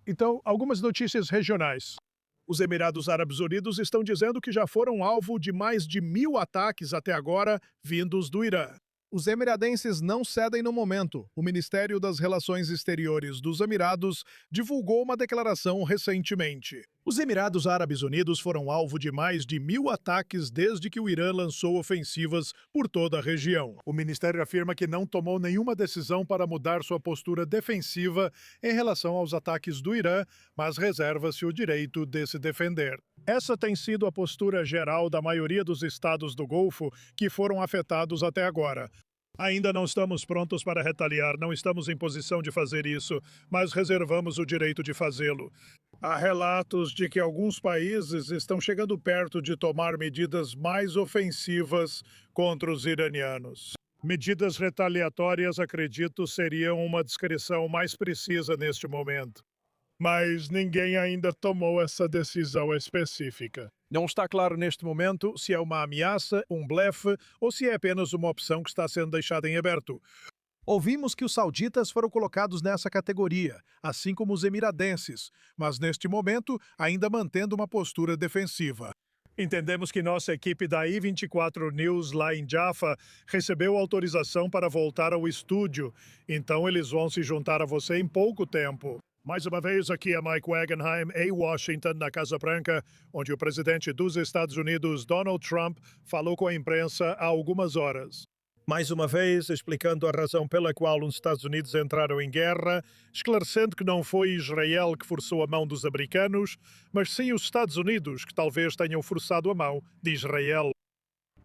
Então, algumas notícias regionais. Os Emirados Árabes Unidos estão dizendo que já foram alvo de mais de 1.000 ataques até agora vindos do Irã. Os emiradenses não cedem no momento. O Ministério das Relações Exteriores dos Emirados divulgou uma declaração recentemente. Os Emirados Árabes Unidos foram alvo de mais de 1.000 ataques desde que o Irã lançou ofensivas por toda a região. O ministério afirma que não tomou nenhuma decisão para mudar sua postura defensiva em relação aos ataques do Irã, mas reserva-se o direito de se defender. Essa tem sido a postura geral da maioria dos estados do Golfo que foram afetados até agora. Ainda não estamos prontos para retaliar, não estamos em posição de fazer isso, mas reservamos o direito de fazê-lo. Há relatos de que alguns países estão chegando perto de tomar medidas mais ofensivas contra os iranianos. Medidas retaliatórias, acredito, seriam uma descrição mais precisa neste momento. Mas ninguém ainda tomou essa decisão específica. Não está claro neste momento se é uma ameaça, um blefe ou se é apenas uma opção que está sendo deixada em aberto. Ouvimos que os sauditas foram colocados nessa categoria, assim como os emiradenses, mas neste momento ainda mantendo uma postura defensiva. Entendemos que nossa equipe da I24 News lá em Jaffa recebeu autorização para voltar ao estúdio, então eles vão se juntar a você em pouco tempo. Mais uma vez, aqui é Mike Wagenheim, em Washington, na Casa Branca, onde o presidente dos Estados Unidos, Donald Trump, falou com a imprensa há algumas horas. Mais uma vez, explicando a razão pela qual os Estados Unidos entraram em guerra, esclarecendo que não foi Israel que forçou a mão dos americanos, mas sim os Estados Unidos que talvez tenham forçado a mão de Israel.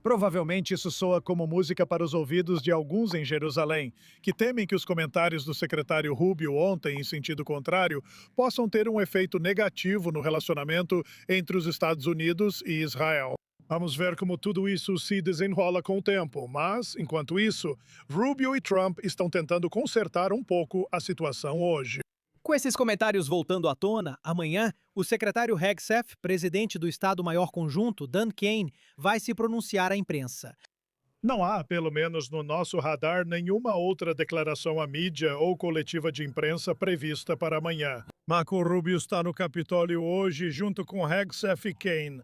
Provavelmente isso soa como música para os ouvidos de alguns em Jerusalém, que temem que os comentários do secretário Rubio ontem, em sentido contrário, possam ter um efeito negativo no relacionamento entre os Estados Unidos e Israel. Vamos ver como tudo isso se desenrola com o tempo, mas, enquanto isso, Rubio e Trump estão tentando consertar um pouco a situação hoje. Com esses comentários voltando à tona, amanhã, o secretário Hegseth, presidente do Estado-Maior Conjunto, Dan Kane, vai se pronunciar à imprensa. Não há, pelo menos no nosso radar, nenhuma outra declaração à mídia ou coletiva de imprensa prevista para amanhã. Marco Rubio está no Capitólio hoje junto com Hegseth e Kane,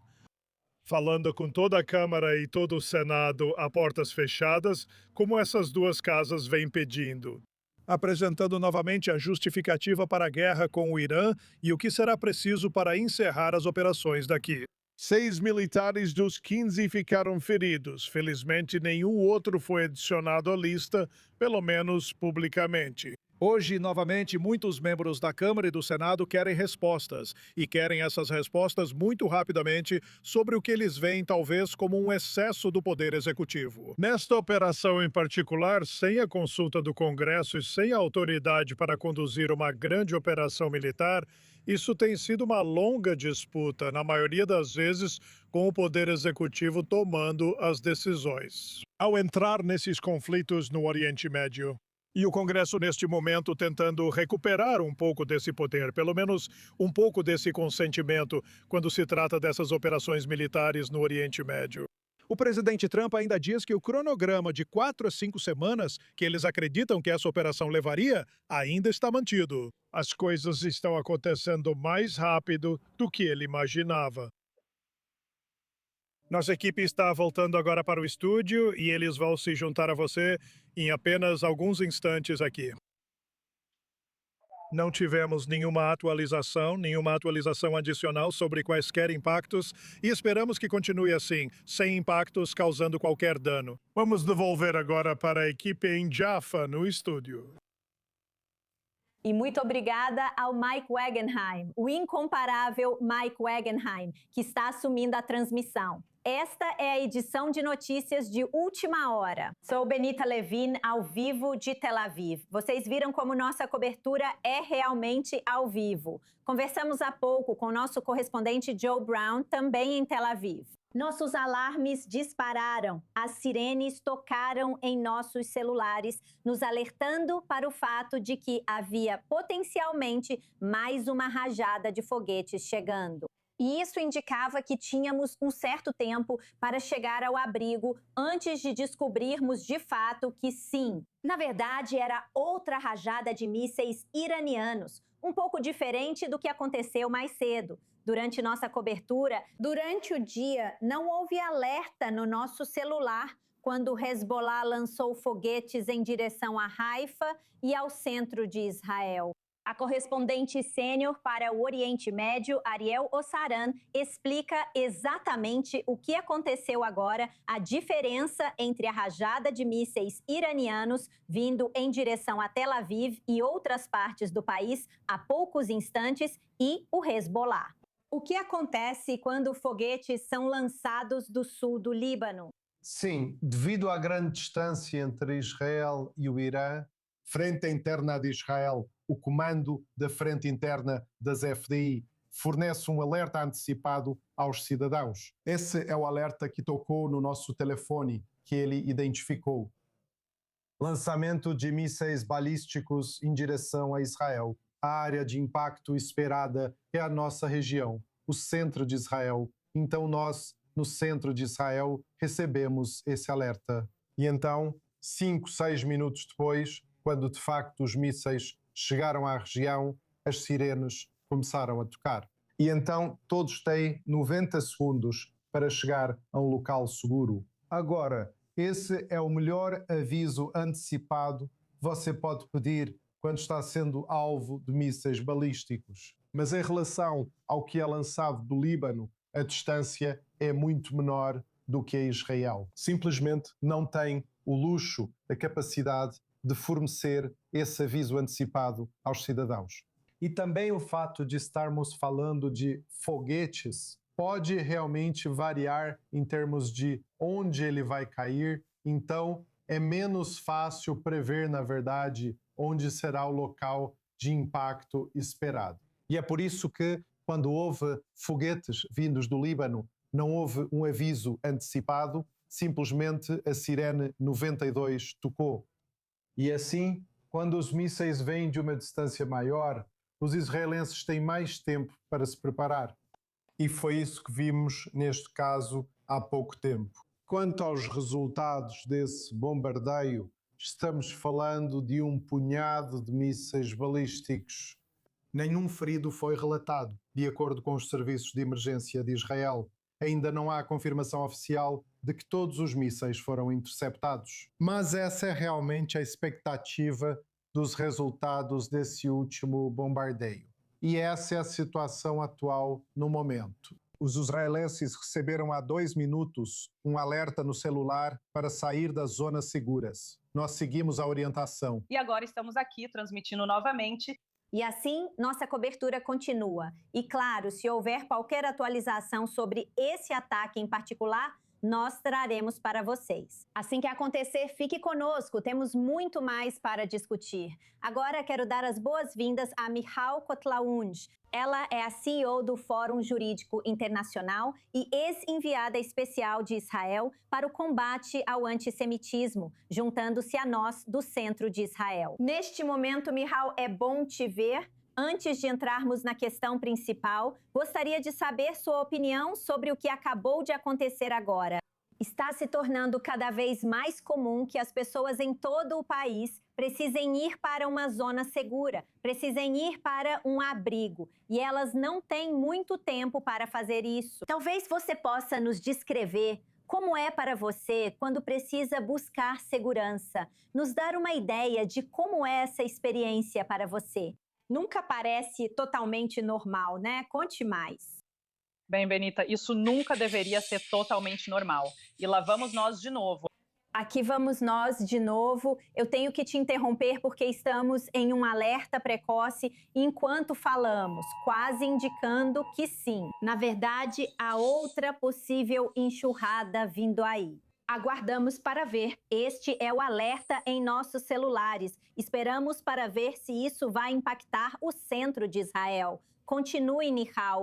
falando com toda a Câmara e todo o Senado a portas fechadas, como essas duas casas vêm pedindo, apresentando novamente a justificativa para a guerra com o Irã e o que será preciso para encerrar as operações daqui. 6 militares dos 15 ficaram feridos. Felizmente, nenhum outro foi adicionado à lista, pelo menos publicamente. Hoje, novamente, muitos membros da Câmara e do Senado querem respostas, e querem essas respostas muito rapidamente sobre o que eles veem talvez como um excesso do Poder Executivo. Nesta operação em particular, sem a consulta do Congresso e sem a autoridade para conduzir uma grande operação militar, isso tem sido uma longa disputa, na maioria das vezes, com o Poder Executivo tomando as decisões. Ao entrar nesses conflitos no Oriente Médio, e o Congresso, neste momento, tentando recuperar um pouco desse poder, pelo menos um pouco desse consentimento, quando se trata dessas operações militares no Oriente Médio. O presidente Trump ainda diz que o cronograma de 4 a 5 semanas que eles acreditam que essa operação levaria ainda está mantido. As coisas estão acontecendo mais rápido do que ele imaginava. Nossa equipe está voltando agora para o estúdio e eles vão se juntar a você em apenas alguns instantes aqui. Não tivemos nenhuma atualização adicional sobre quaisquer impactos e esperamos que continue assim, sem impactos causando qualquer dano. Vamos devolver agora para a equipe em Jaffa, no estúdio. E muito obrigada ao Mike Wagenheim, o incomparável Mike Wagenheim, que está assumindo a transmissão. Esta é a edição de notícias de última hora. Sou Benita Levine, ao vivo de Tel Aviv. Vocês viram como nossa cobertura é realmente ao vivo. Conversamos há pouco com nosso correspondente Joe Brown, também em Tel Aviv. Nossos alarmes dispararam, as sirenes tocaram em nossos celulares, nos alertando para o fato de que havia potencialmente mais uma rajada de foguetes chegando. E isso indicava que tínhamos um certo tempo para chegar ao abrigo antes de descobrirmos de fato que sim. Na verdade, era outra rajada de mísseis iranianos, um pouco diferente do que aconteceu mais cedo. Durante nossa cobertura, durante o dia, não houve alerta no nosso celular quando o Hezbollah lançou foguetes em direção a Haifa e ao centro de Israel. A correspondente sênior para o Oriente Médio, Ariel Ossaran, explica exatamente o que aconteceu agora, a diferença entre a rajada de mísseis iranianos vindo em direção a Tel Aviv e outras partes do país há poucos instantes e o Hezbollah. O que acontece quando foguetes são lançados do sul do Líbano? Sim, devido à grande distância entre Israel e o Irã, Frente Interna de Israel, o comando da Frente Interna das FDI, fornece um alerta antecipado aos cidadãos. Esse é o alerta que tocou no nosso telefone, que ele identificou. Lançamento de mísseis balísticos em direção a Israel. A área de impacto esperada é a nossa região, o centro de Israel. Então nós, no centro de Israel, recebemos esse alerta. E então, 5, 6 minutos depois, quando de facto os mísseis chegaram à região, as sirenes começaram a tocar. E então todos têm 90 segundos para chegar a um local seguro. Agora, esse é o melhor aviso antecipado que você pode pedir quando está sendo alvo de mísseis balísticos. Mas em relação ao que é lançado do Líbano, a distância é muito menor do que a Israel. Simplesmente não tem o luxo, a capacidade de fornecer esse aviso antecipado aos cidadãos. E também o fato de estarmos falando de foguetes pode realmente variar em termos de onde ele vai cair, então é menos fácil prever, na verdade, onde será o local de impacto esperado. E é por isso que, quando houve foguetes vindos do Líbano, não houve um aviso antecipado, simplesmente a sirene 92 tocou. E assim, quando os mísseis vêm de uma distância maior, os israelenses têm mais tempo para se preparar. E foi isso que vimos neste caso há pouco tempo. Quanto aos resultados desse bombardeio, estamos falando de um punhado de mísseis balísticos. Nenhum ferido foi relatado, de acordo com os serviços de emergência de Israel. Ainda não há confirmação oficial de que todos os mísseis foram interceptados. Mas essa é realmente a expectativa dos resultados desse último bombardeio. E essa é a situação atual no momento. Os israelenses receberam há 2 minutos um alerta no celular para sair das zonas seguras. Nós seguimos a orientação. E agora estamos aqui transmitindo novamente. E assim, nossa cobertura continua. E claro, se houver qualquer atualização sobre esse ataque em particular, nós traremos para vocês. Assim que acontecer, fique conosco, temos muito mais para discutir. Agora quero dar as boas-vindas a Michal Kotlaound. Ela é a CEO do Fórum Jurídico Internacional e ex-enviada especial de Israel para o combate ao antissemitismo, juntando-se a nós do Centro de Israel. Neste momento, Michal, é bom te ver. Antes de entrarmos na questão principal, gostaria de saber sua opinião sobre o que acabou de acontecer agora. Está se tornando cada vez mais comum que as pessoas em todo o país precisem ir para uma zona segura, precisem ir para um abrigo, e elas não têm muito tempo para fazer isso. Talvez você possa nos descrever como é para você quando precisa buscar segurança, nos dar uma ideia de como é essa experiência para você. Nunca parece totalmente normal, né? Conte mais. Bem, Benita, isso nunca deveria ser totalmente normal. E lá vamos nós de novo. Aqui vamos nós de novo. Eu tenho que te interromper porque estamos em um alerta precoce enquanto falamos, quase indicando que sim. Na verdade, há outra possível enxurrada vindo aí. Aguardamos para ver. Este é o alerta em nossos celulares. Esperamos para ver se isso vai impactar o centro de Israel. Continue, Michal.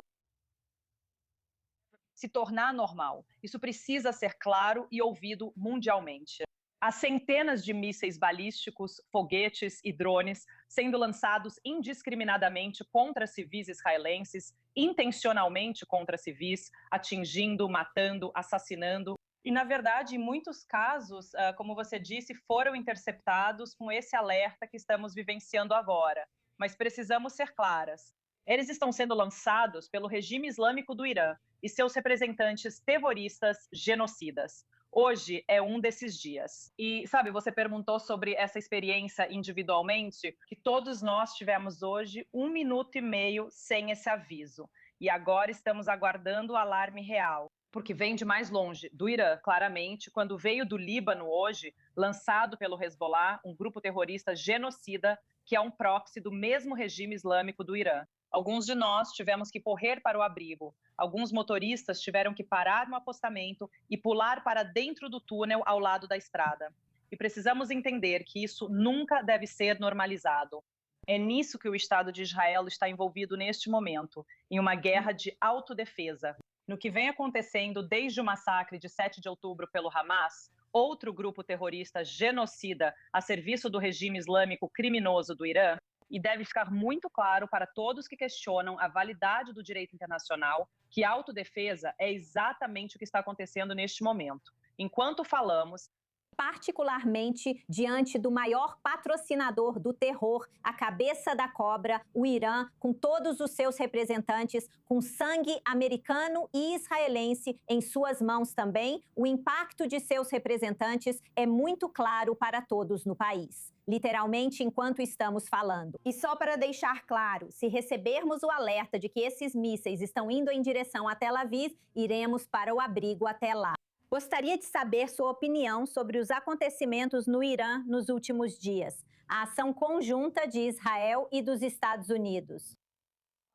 Se tornar normal. Isso precisa ser claro e ouvido mundialmente. Há centenas de mísseis balísticos, foguetes e drones sendo lançados indiscriminadamente contra civis israelenses, intencionalmente contra civis, atingindo, matando, assassinando. E, na verdade, em muitos casos, como você disse, foram interceptados com esse alerta que estamos vivenciando agora. Mas precisamos ser claras. Eles estão sendo lançados pelo regime islâmico do Irã e seus representantes terroristas genocidas. Hoje é um desses dias. E, sabe, você perguntou sobre essa experiência individualmente, que todos nós tivemos hoje 1 minuto e meio sem esse aviso. E agora estamos aguardando o alarme real. Porque vem de mais longe, do Irã, claramente, quando veio do Líbano hoje, lançado pelo Hezbollah, um grupo terrorista genocida, que é um proxy do mesmo regime islâmico do Irã. Alguns de nós tivemos que correr para o abrigo, alguns motoristas tiveram que parar no apostamento e pular para dentro do túnel ao lado da estrada. E precisamos entender que isso nunca deve ser normalizado. É nisso que o Estado de Israel está envolvido neste momento, em uma guerra de autodefesa. No que vem acontecendo desde o massacre de 7 de outubro pelo Hamas, outro grupo terrorista genocida a serviço do regime islâmico criminoso do Irã, e deve ficar muito claro para todos que questionam a validade do direito internacional que a autodefesa é exatamente o que está acontecendo neste momento. Enquanto falamos, particularmente diante do maior patrocinador do terror, a cabeça da cobra, o Irã, com todos os seus representantes, com sangue americano e israelense em suas mãos também, o impacto de seus representantes é muito claro para todos no país. Literalmente, enquanto estamos falando. E só para deixar claro, se recebermos o alerta de que esses mísseis estão indo em direção a Tel Aviv, iremos para o abrigo até lá. Gostaria de saber sua opinião sobre os acontecimentos no Irã nos últimos dias, a ação conjunta de Israel e dos Estados Unidos.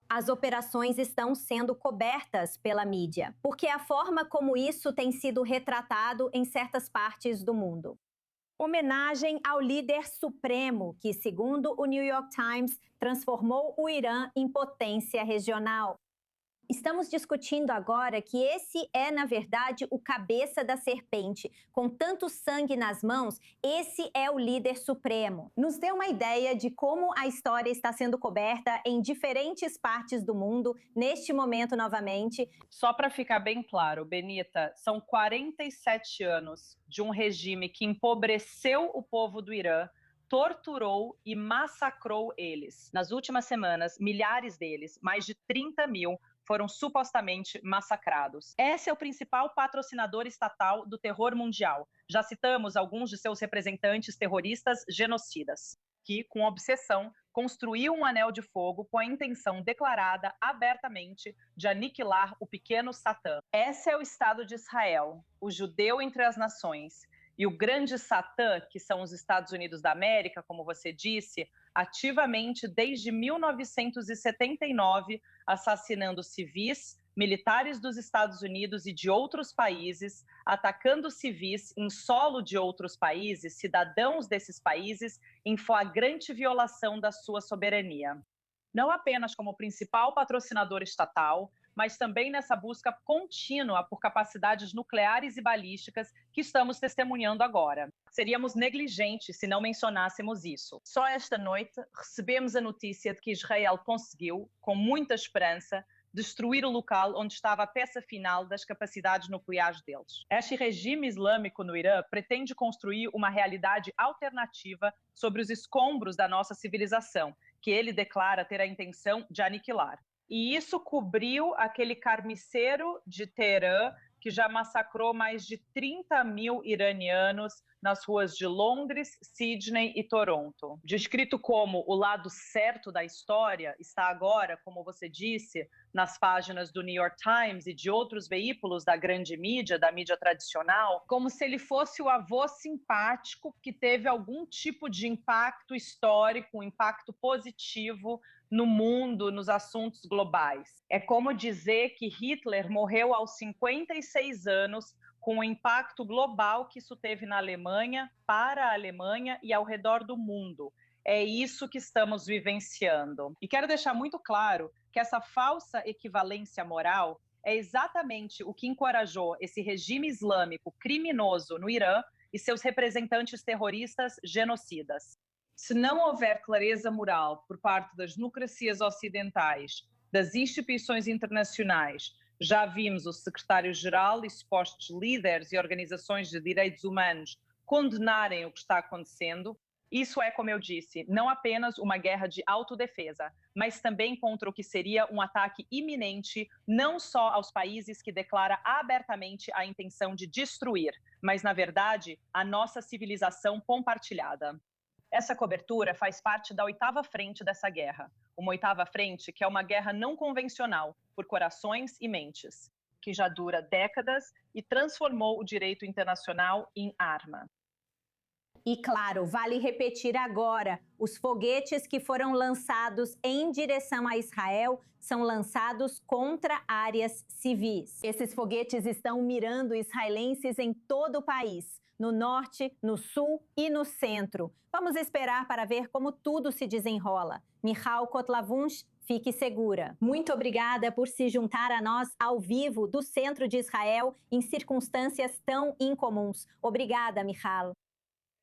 As operações estão sendo cobertas pela mídia, porque a forma como isso tem sido retratado em certas partes do mundo. Homenagem ao líder supremo, que, segundo o New York Times, transformou o Irã em potência regional. Estamos discutindo agora que esse é, na verdade, o cabeça da serpente. Com tanto sangue nas mãos, esse é o líder supremo. Nos dê uma ideia de como a história está sendo coberta em diferentes partes do mundo, neste momento novamente. Só para ficar bem claro, Benita, são 47 anos de um regime que empobreceu o povo do Irã, torturou e massacrou eles. Nas últimas semanas, milhares deles, mais de 30 mil, foram supostamente massacrados. Esse é o principal patrocinador estatal do terror mundial. Já citamos alguns de seus representantes terroristas genocidas, que, com obsessão, construiu um anel de fogo com a intenção declarada abertamente de aniquilar o pequeno Satã. Esse é o Estado de Israel, o judeu entre as nações. E o grande Satã, que são os Estados Unidos da América, como você disse, ativamente desde 1979, assassinando civis, militares dos Estados Unidos e de outros países, atacando civis em solo de outros países, cidadãos desses países, em flagrante violação da sua soberania. Não apenas como principal patrocinador estatal, mas também nessa busca contínua por capacidades nucleares e balísticas que estamos testemunhando agora. Seríamos negligentes se não mencionássemos isso. Só esta noite recebemos a notícia de que Israel conseguiu, com muita esperança, destruir o local onde estava a peça final das capacidades nucleares deles. Este regime islâmico no Irã pretende construir uma realidade alternativa sobre os escombros da nossa civilização, que ele declara ter a intenção de aniquilar. E isso cobriu aquele carniceiro de Teherã, que já massacrou mais de 30 mil iranianos nas ruas de Londres, Sydney e Toronto. Descrito como o lado certo da história, está agora, como você disse, nas páginas do New York Times e de outros veículos da grande mídia, da mídia tradicional, como se ele fosse o avô simpático que teve algum tipo de impacto histórico, um impacto positivo no mundo, nos assuntos globais. É como dizer que Hitler morreu aos 56 anos, com o impacto global que isso teve na Alemanha, para a Alemanha e ao redor do mundo. É isso que estamos vivenciando. E quero deixar muito claro que essa falsa equivalência moral é exatamente o que encorajou esse regime islâmico criminoso no Irã e seus representantes terroristas genocidas. Se não houver clareza moral por parte das democracias ocidentais, das instituições internacionais, já vimos o secretário-geral e supostos líderes e organizações de direitos humanos condenarem o que está acontecendo. Isso é, como eu disse, não apenas uma guerra de autodefesa, mas também contra o que seria um ataque iminente, não só aos países que declara abertamente a intenção de destruir, mas, na verdade, a nossa civilização compartilhada. Essa cobertura faz parte da 8ª frente dessa guerra. Uma 8ª frente que é uma guerra não convencional, por corações e mentes, que já dura décadas e transformou o direito internacional em arma. E claro, vale repetir agora, os foguetes que foram lançados em direção a Israel são lançados contra áreas civis. Esses foguetes estão mirando israelenses em todo o país, no norte, no sul e no centro. Vamos esperar para ver como tudo se desenrola. Michal Kotlavunsh, fique segura. Muito obrigada por se juntar a nós ao vivo do centro de Israel em circunstâncias tão incomuns. Obrigada, Michal.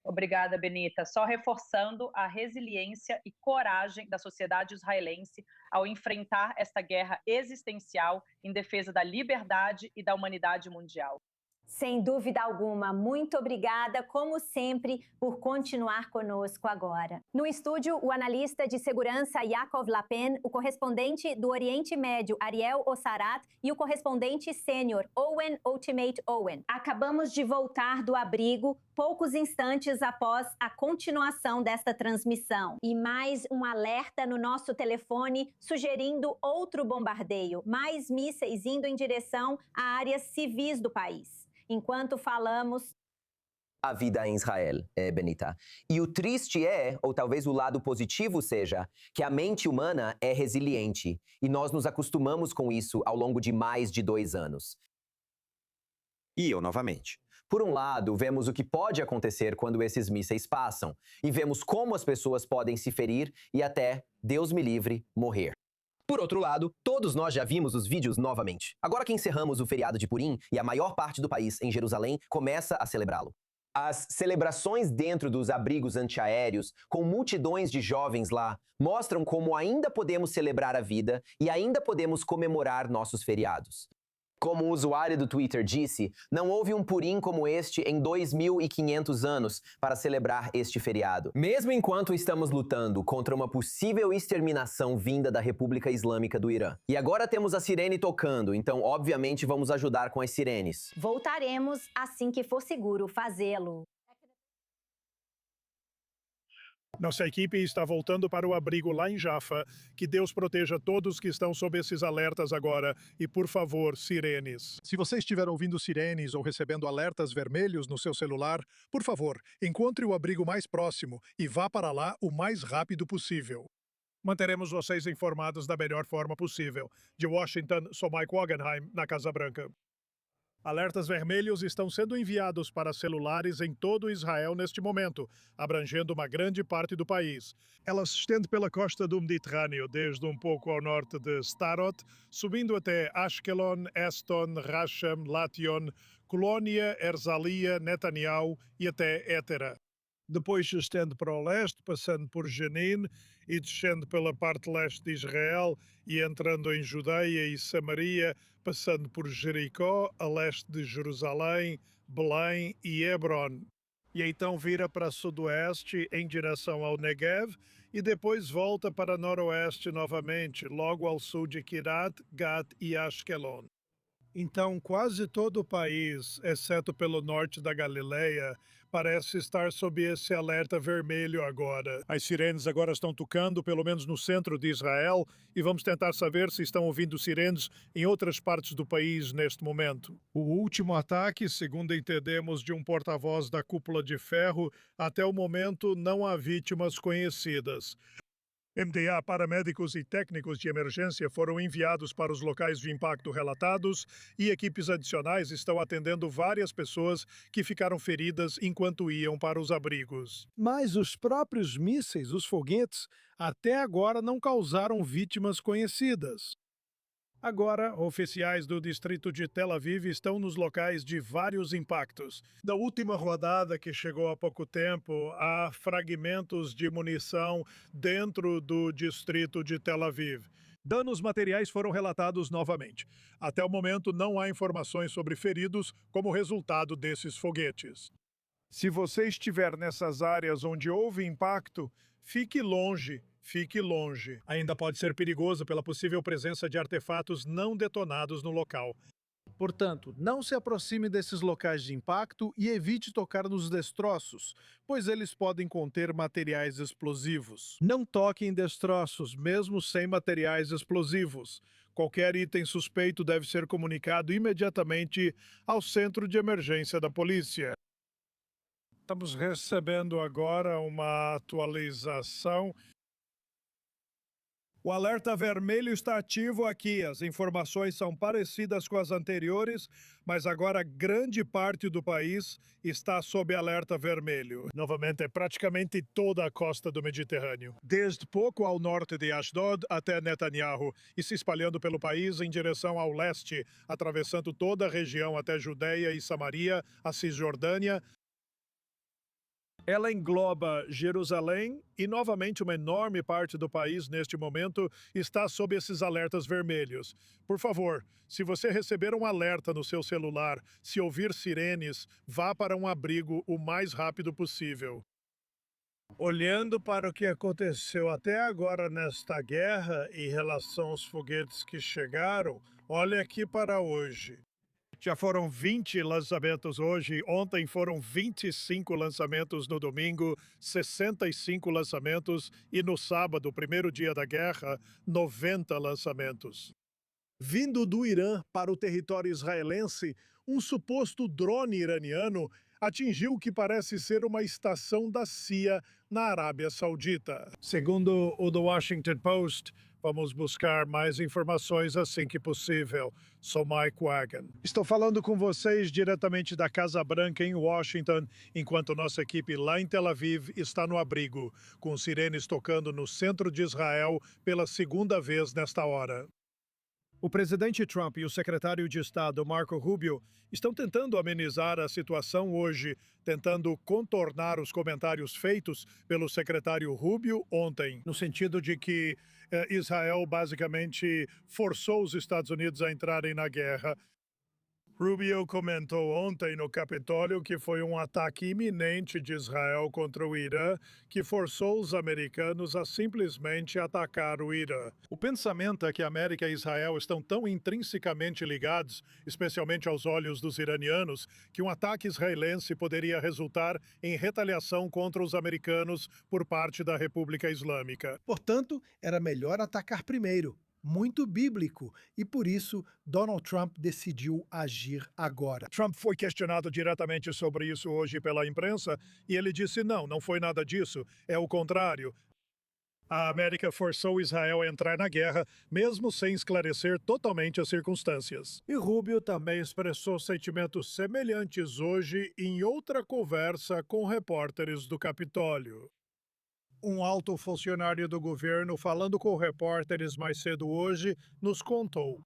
Obrigada, Benita. Só reforçando a resiliência e coragem da sociedade israelense ao enfrentar esta guerra existencial em defesa da liberdade e da humanidade mundial. Sem dúvida alguma, muito obrigada, como sempre, por continuar conosco agora. No estúdio, o analista de segurança Yaakov Lapen, o correspondente do Oriente Médio Ariel Ossarat e o correspondente sênior Owen Ultimate Owen. Acabamos de voltar do abrigo poucos instantes após a continuação desta transmissão. E mais um alerta no nosso telefone sugerindo outro bombardeio, mais mísseis indo em direção a áreas civis do país. Enquanto falamos... A vida em Israel, Benita. E o triste é, ou talvez o lado positivo seja, que a mente humana é resiliente. E nós nos acostumamos com isso ao longo de mais de 2 anos. E eu novamente. Por um lado, vemos o que pode acontecer quando esses mísseis passam. E vemos como as pessoas podem se ferir e até, Deus me livre, morrer. Por outro lado, todos nós já vimos os vídeos novamente. Agora que encerramos o feriado de Purim e a maior parte do país em Jerusalém começa a celebrá-lo. As celebrações dentro dos abrigos antiaéreos, com multidões de jovens lá, mostram como ainda podemos celebrar a vida e ainda podemos comemorar nossos feriados. Como o usuário do Twitter disse, não houve um Purim como este em 2.500 anos para celebrar este feriado. Mesmo enquanto estamos lutando contra uma possível exterminação vinda da República Islâmica do Irã. E agora temos a sirene tocando, então obviamente vamos ajudar com as sirenes. Voltaremos assim que for seguro fazê-lo. Nossa equipe está voltando para o abrigo lá em Jaffa. Que Deus proteja todos que estão sob esses alertas agora. E, por favor, sirenes. Se você estiver ouvindo sirenes ou recebendo alertas vermelhos no seu celular, por favor, encontre o abrigo mais próximo e vá para lá o mais rápido possível. Manteremos vocês informados da melhor forma possível. De Washington, sou Mike Wagenheim, na Casa Branca. Alertas vermelhos estão sendo enviados para celulares em todo Israel neste momento, abrangendo uma grande parte do país. Elas se estendem pela costa do Mediterrâneo, desde um pouco ao norte de Sderot, subindo até Ashkelon, Eston, Rasham, Lation, Colônia, Erzalia, Netanyahu e até Étera. Depois se estende para o leste, passando por Jenin e descendo pela parte leste de Israel e entrando em Judeia e Samaria, passando por Jericó, a leste de Jerusalém, Belém e Hebron. E então vira para sudoeste em direção ao Negev e depois volta para noroeste novamente, logo ao sul de Kirat, Gat e Ashkelon. Então, quase todo o país, exceto pelo norte da Galileia, parece estar sob esse alerta vermelho agora. As sirenes agora estão tocando, pelo menos no centro de Israel, e vamos tentar saber se estão ouvindo sirenes em outras partes do país neste momento. O último ataque, segundo entendemos de um porta-voz da Cúpula de Ferro, até o momento não há vítimas conhecidas. MDA, paramédicos e técnicos de emergência foram enviados para os locais de impacto relatados e equipes adicionais estão atendendo várias pessoas que ficaram feridas enquanto iam para os abrigos. Mas os próprios mísseis, os foguetes, até agora não causaram vítimas conhecidas. Agora, oficiais do distrito de Tel Aviv estão nos locais de vários impactos. Da última rodada, que chegou há pouco tempo, há fragmentos de munição dentro do distrito de Tel Aviv. Danos materiais foram relatados novamente. Até o momento, não há informações sobre feridos como resultado desses foguetes. Se você estiver nessas áreas onde houve impacto, fique longe. Fique longe. Ainda pode ser perigoso pela possível presença de artefatos não detonados no local. Portanto, não se aproxime desses locais de impacto e evite tocar nos destroços, pois eles podem conter materiais explosivos. Não toque em destroços, mesmo sem materiais explosivos. Qualquer item suspeito deve ser comunicado imediatamente ao centro de emergência da polícia. Estamos recebendo agora uma atualização. O alerta vermelho está ativo aqui. As informações são parecidas com as anteriores, mas agora grande parte do país está sob alerta vermelho. Novamente, é praticamente toda a costa do Mediterrâneo. Desde pouco ao norte de Ashdod até Netanyahu e se espalhando pelo país em direção ao leste, atravessando toda a região até Judeia e Samaria, a Cisjordânia, Ela engloba Jerusalém e, novamente, uma enorme parte do país, neste momento, está sob esses alertas vermelhos. Por favor, se você receber um alerta no seu celular, se ouvir sirenes, vá para um abrigo o mais rápido possível. Olhando para o que aconteceu até agora nesta guerra em relação aos foguetes que chegaram, olha aqui para hoje. Já foram 20 lançamentos hoje, ontem foram 25 lançamentos no domingo, 65 lançamentos e no sábado, primeiro dia da guerra, 90 lançamentos. Vindo do Irã para o território israelense, um suposto drone iraniano atingiu o que parece ser uma estação da CIA na Arábia Saudita. Segundo o The Washington Post, vamos buscar mais informações assim que possível. Sou Mike Wagon. Estou falando com vocês diretamente da Casa Branca em Washington, enquanto nossa equipe lá em Tel Aviv está no abrigo, com sirenes tocando no centro de Israel pela segunda vez nesta hora. O presidente Trump e o secretário de Estado Marco Rubio estão tentando amenizar a situação hoje, tentando contornar os comentários feitos pelo secretário Rubio ontem, no sentido de que Israel basicamente forçou os Estados Unidos a entrarem na guerra. Rubio comentou ontem no Capitólio que foi um ataque iminente de Israel contra o Irã que forçou os americanos a simplesmente atacar o Irã. O pensamento é que a América e Israel estão tão intrinsecamente ligados, especialmente aos olhos dos iranianos, que um ataque israelense poderia resultar em retaliação contra os americanos por parte da República Islâmica. Portanto, era melhor atacar primeiro. Muito bíblico, e por isso Donald Trump decidiu agir agora. Trump foi questionado diretamente sobre isso hoje pela imprensa e ele disse não foi nada disso, é o contrário. A América forçou Israel a entrar na guerra, mesmo sem esclarecer totalmente as circunstâncias. E Rubio também expressou sentimentos semelhantes hoje em outra conversa com repórteres do Capitólio. Um alto funcionário do governo, falando com repórteres mais cedo hoje, nos contou.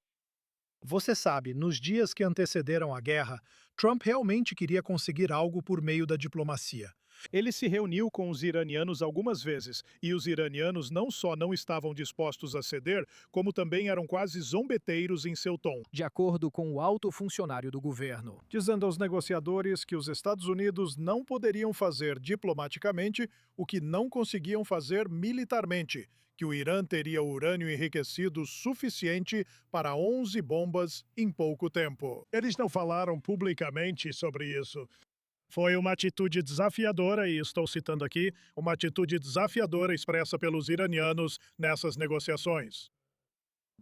Você sabe, nos dias que antecederam a guerra, Trump realmente queria conseguir algo por meio da diplomacia. Ele se reuniu com os iranianos algumas vezes, e os iranianos não só não estavam dispostos a ceder, como também eram quase zombeteiros em seu tom. De acordo com o alto funcionário do governo. Dizendo aos negociadores que os Estados Unidos não poderiam fazer diplomaticamente o que não conseguiam fazer militarmente, que o Irã teria urânio enriquecido suficiente para 11 bombas em pouco tempo. Eles não falaram publicamente sobre isso. Foi uma atitude desafiadora, e estou citando aqui, uma atitude desafiadora expressa pelos iranianos nessas negociações.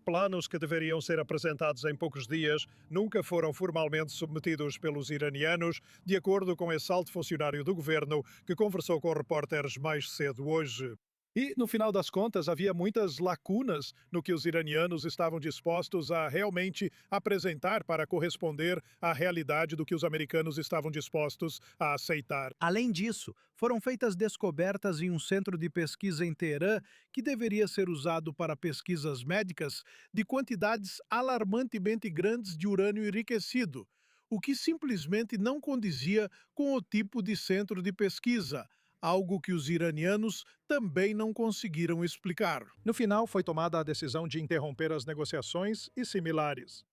Planos que deveriam ser apresentados em poucos dias nunca foram formalmente submetidos pelos iranianos, de acordo com esse alto funcionário do governo que conversou com repórteres mais cedo hoje. E, no final das contas, havia muitas lacunas no que os iranianos estavam dispostos a realmente apresentar para corresponder à realidade do que os americanos estavam dispostos a aceitar. Além disso, foram feitas descobertas em um centro de pesquisa em Teherã que deveria ser usado para pesquisas médicas de quantidades alarmantemente grandes de urânio enriquecido, o que simplesmente não condizia com o tipo de centro de pesquisa, algo que os iranianos também não conseguiram explicar. No final, foi tomada a decisão de interromper as negociações e similares.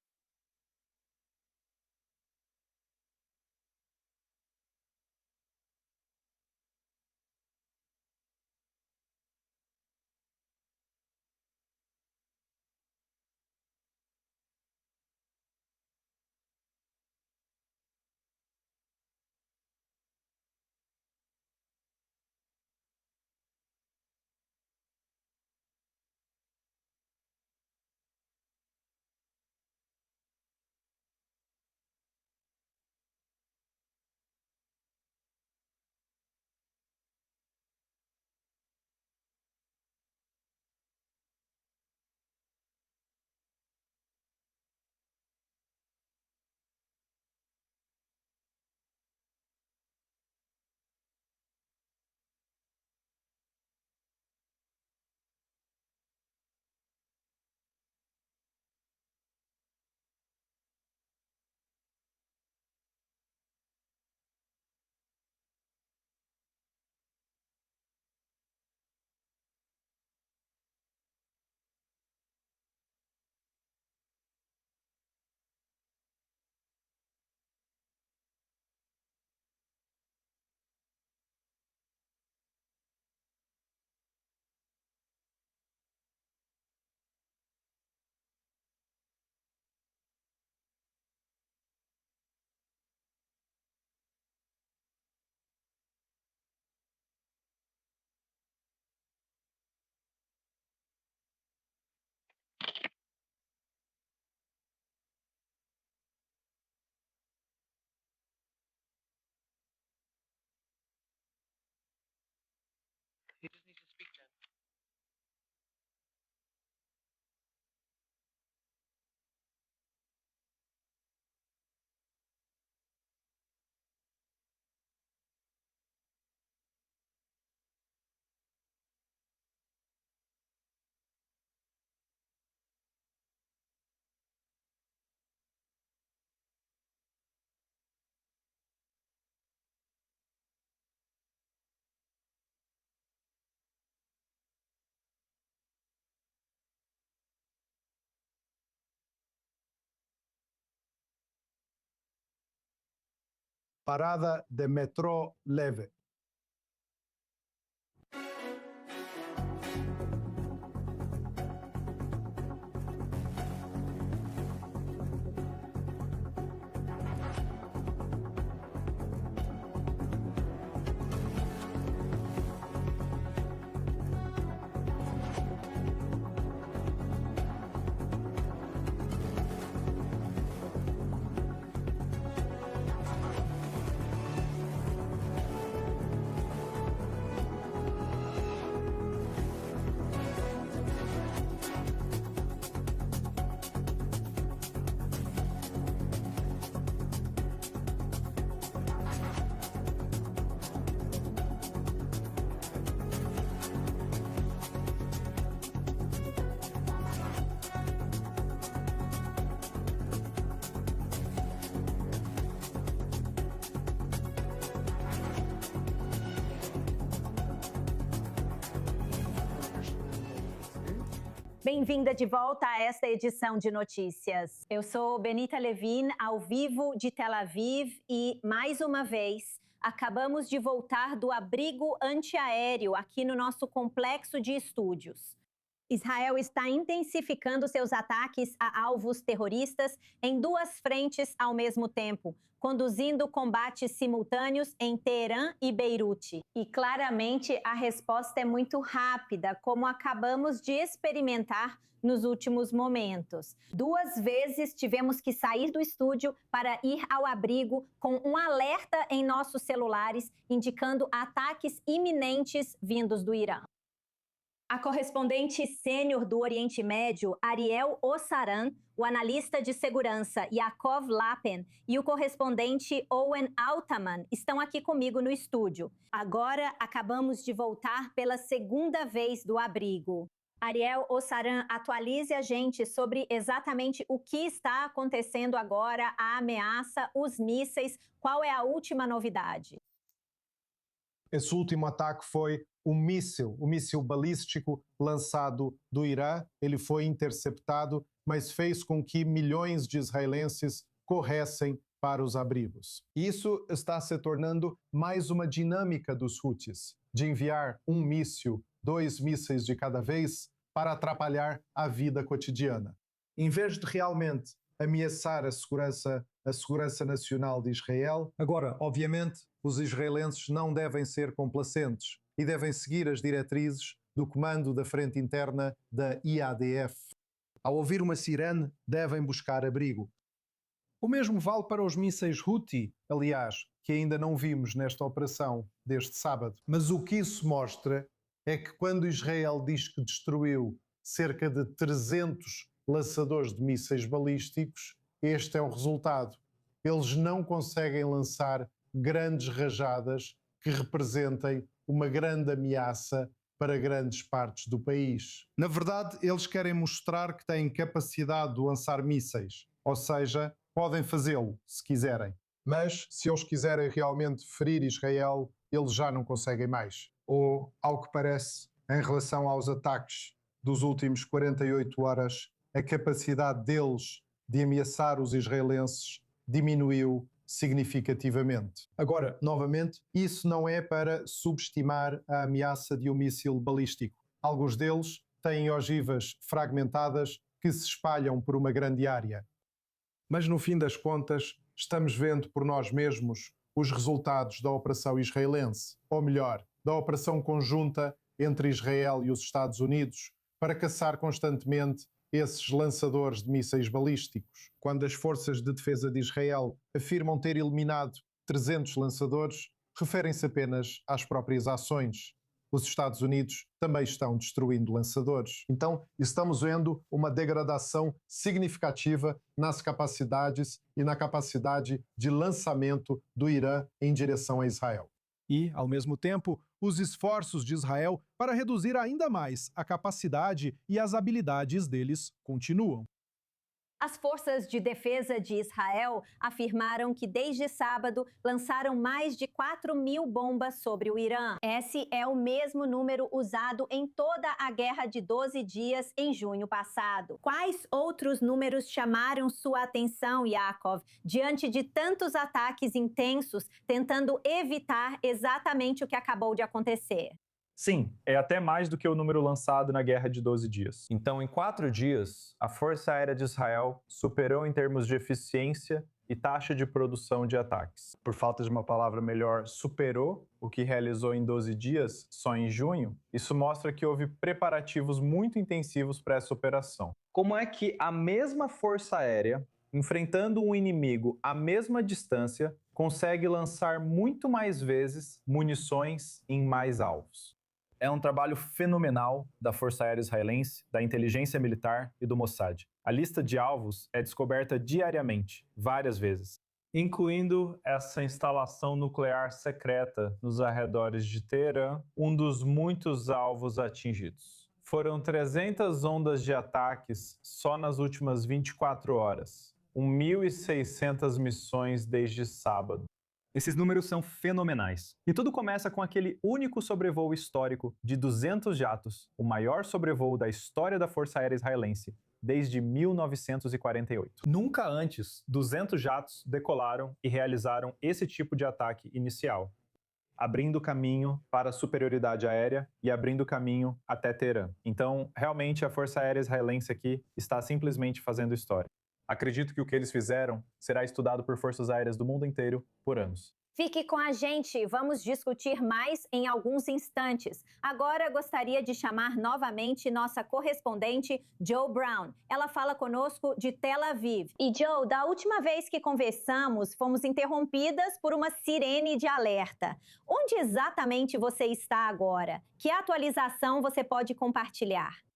Parada de metrô leve. Bem-vinda de volta a esta edição de notícias. Eu sou Benita Levin, ao vivo de Tel Aviv e, mais uma vez, acabamos de voltar do abrigo antiaéreo aqui no nosso complexo de estúdios. Israel está intensificando seus ataques a alvos terroristas em duas frentes ao mesmo tempo, conduzindo combates simultâneos em Teherã e Beirute. E claramente a resposta é muito rápida, como acabamos de experimentar nos últimos momentos. 2 vezes tivemos que sair do estúdio para ir ao abrigo com um alerta em nossos celulares indicando ataques iminentes vindos do Irã. A correspondente sênior do Oriente Médio, Ariel Ossaran, o analista de segurança Yaakov Lapen e o correspondente Owen Altman estão aqui comigo no estúdio. Agora acabamos de voltar pela segunda vez do abrigo. Ariel Ossaran, atualize a gente sobre exatamente o que está acontecendo agora, a ameaça, os mísseis, qual é a última novidade? Esse último ataque foi um míssil balístico lançado do Irã. Ele foi interceptado, mas fez com que milhões de israelenses corressem para os abrigos. Isso está se tornando mais uma dinâmica dos Houthis, de enviar um míssil, 2 mísseis de cada vez, para atrapalhar a vida cotidiana. Em vez de realmente ameaçar a segurança nacional de Israel, agora, obviamente, os israelenses não devem ser complacentes e devem seguir as diretrizes do comando da Frente Interna da IADF. Ao ouvir uma sirene, devem buscar abrigo. O mesmo vale para os mísseis Houthi, aliás, que ainda não vimos nesta operação deste sábado. Mas o que isso mostra é que quando Israel diz que destruiu cerca de 300 lançadores de mísseis balísticos, este é o resultado. Eles não conseguem lançar grandes rajadas que representem uma grande ameaça para grandes partes do país. Na verdade, eles querem mostrar que têm capacidade de lançar mísseis, ou seja, podem fazê-lo se quiserem. Mas, se eles quiserem realmente ferir Israel, eles já não conseguem mais. Ou, ao que parece, em relação aos ataques dos últimos 48 horas, a capacidade deles de ameaçar os israelenses diminuiu significativamente. Agora, novamente, isso não é para subestimar a ameaça de um míssil balístico. Alguns deles têm ogivas fragmentadas que se espalham por uma grande área. Mas, no fim das contas, estamos vendo por nós mesmos os resultados da operação israelense, ou melhor, da operação conjunta entre Israel e os Estados Unidos para caçar constantemente esses lançadores de mísseis balísticos. Quando as forças de defesa de Israel afirmam ter eliminado 300 lançadores, referem-se apenas às próprias ações. Os Estados Unidos também estão destruindo lançadores. Então, estamos vendo uma degradação significativa nas capacidades e na capacidade de lançamento do Irã em direção a Israel. E, ao mesmo tempo, os esforços de Israel para reduzir ainda mais a capacidade e as habilidades deles continuam. As forças de defesa de Israel afirmaram que desde sábado lançaram mais de 4.000 bombas sobre o Irã. Esse é o mesmo número usado em toda a guerra de 12 dias em junho passado. Quais outros números chamaram sua atenção, Yaakov, diante de tantos ataques intensos tentando evitar exatamente o que acabou de acontecer? Sim, é até mais do que o número lançado na Guerra de 12 dias. Então, em 4 dias, a Força Aérea de Israel superou em termos de eficiência e taxa de produção de ataques. Por falta de uma palavra melhor, superou o que realizou em 12 dias, só em junho. Isso mostra que houve preparativos muito intensivos para essa operação. Como é que a mesma Força Aérea, enfrentando um inimigo à mesma distância, consegue lançar muito mais vezes munições em mais alvos? É um trabalho fenomenal da Força Aérea Israelense, da inteligência militar e do Mossad. A lista de alvos é descoberta diariamente, várias vezes, incluindo essa instalação nuclear secreta nos arredores de Teherã, um dos muitos alvos atingidos. Foram 300 ondas de ataques só nas últimas 24 horas, 1.600 missões desde sábado. Esses números são fenomenais. E tudo começa com aquele único sobrevoo histórico de 200 jatos, o maior sobrevoo da história da Força Aérea Israelense, desde 1948. Nunca antes, 200 jatos decolaram e realizaram esse tipo de ataque inicial, abrindo caminho para a superioridade aérea e abrindo caminho até Teherã. Então, realmente, a Força Aérea Israelense aqui está simplesmente fazendo história. Acredito que o que eles fizeram será estudado por forças aéreas do mundo inteiro por anos. Fique com a gente, vamos discutir mais em alguns instantes. Agora gostaria de chamar novamente nossa correspondente Joe Brown. Ela fala conosco de Tel Aviv. E Joe, da última vez que conversamos, fomos interrompidas por uma sirene de alerta. Onde exatamente você está agora? Que atualização você pode compartilhar?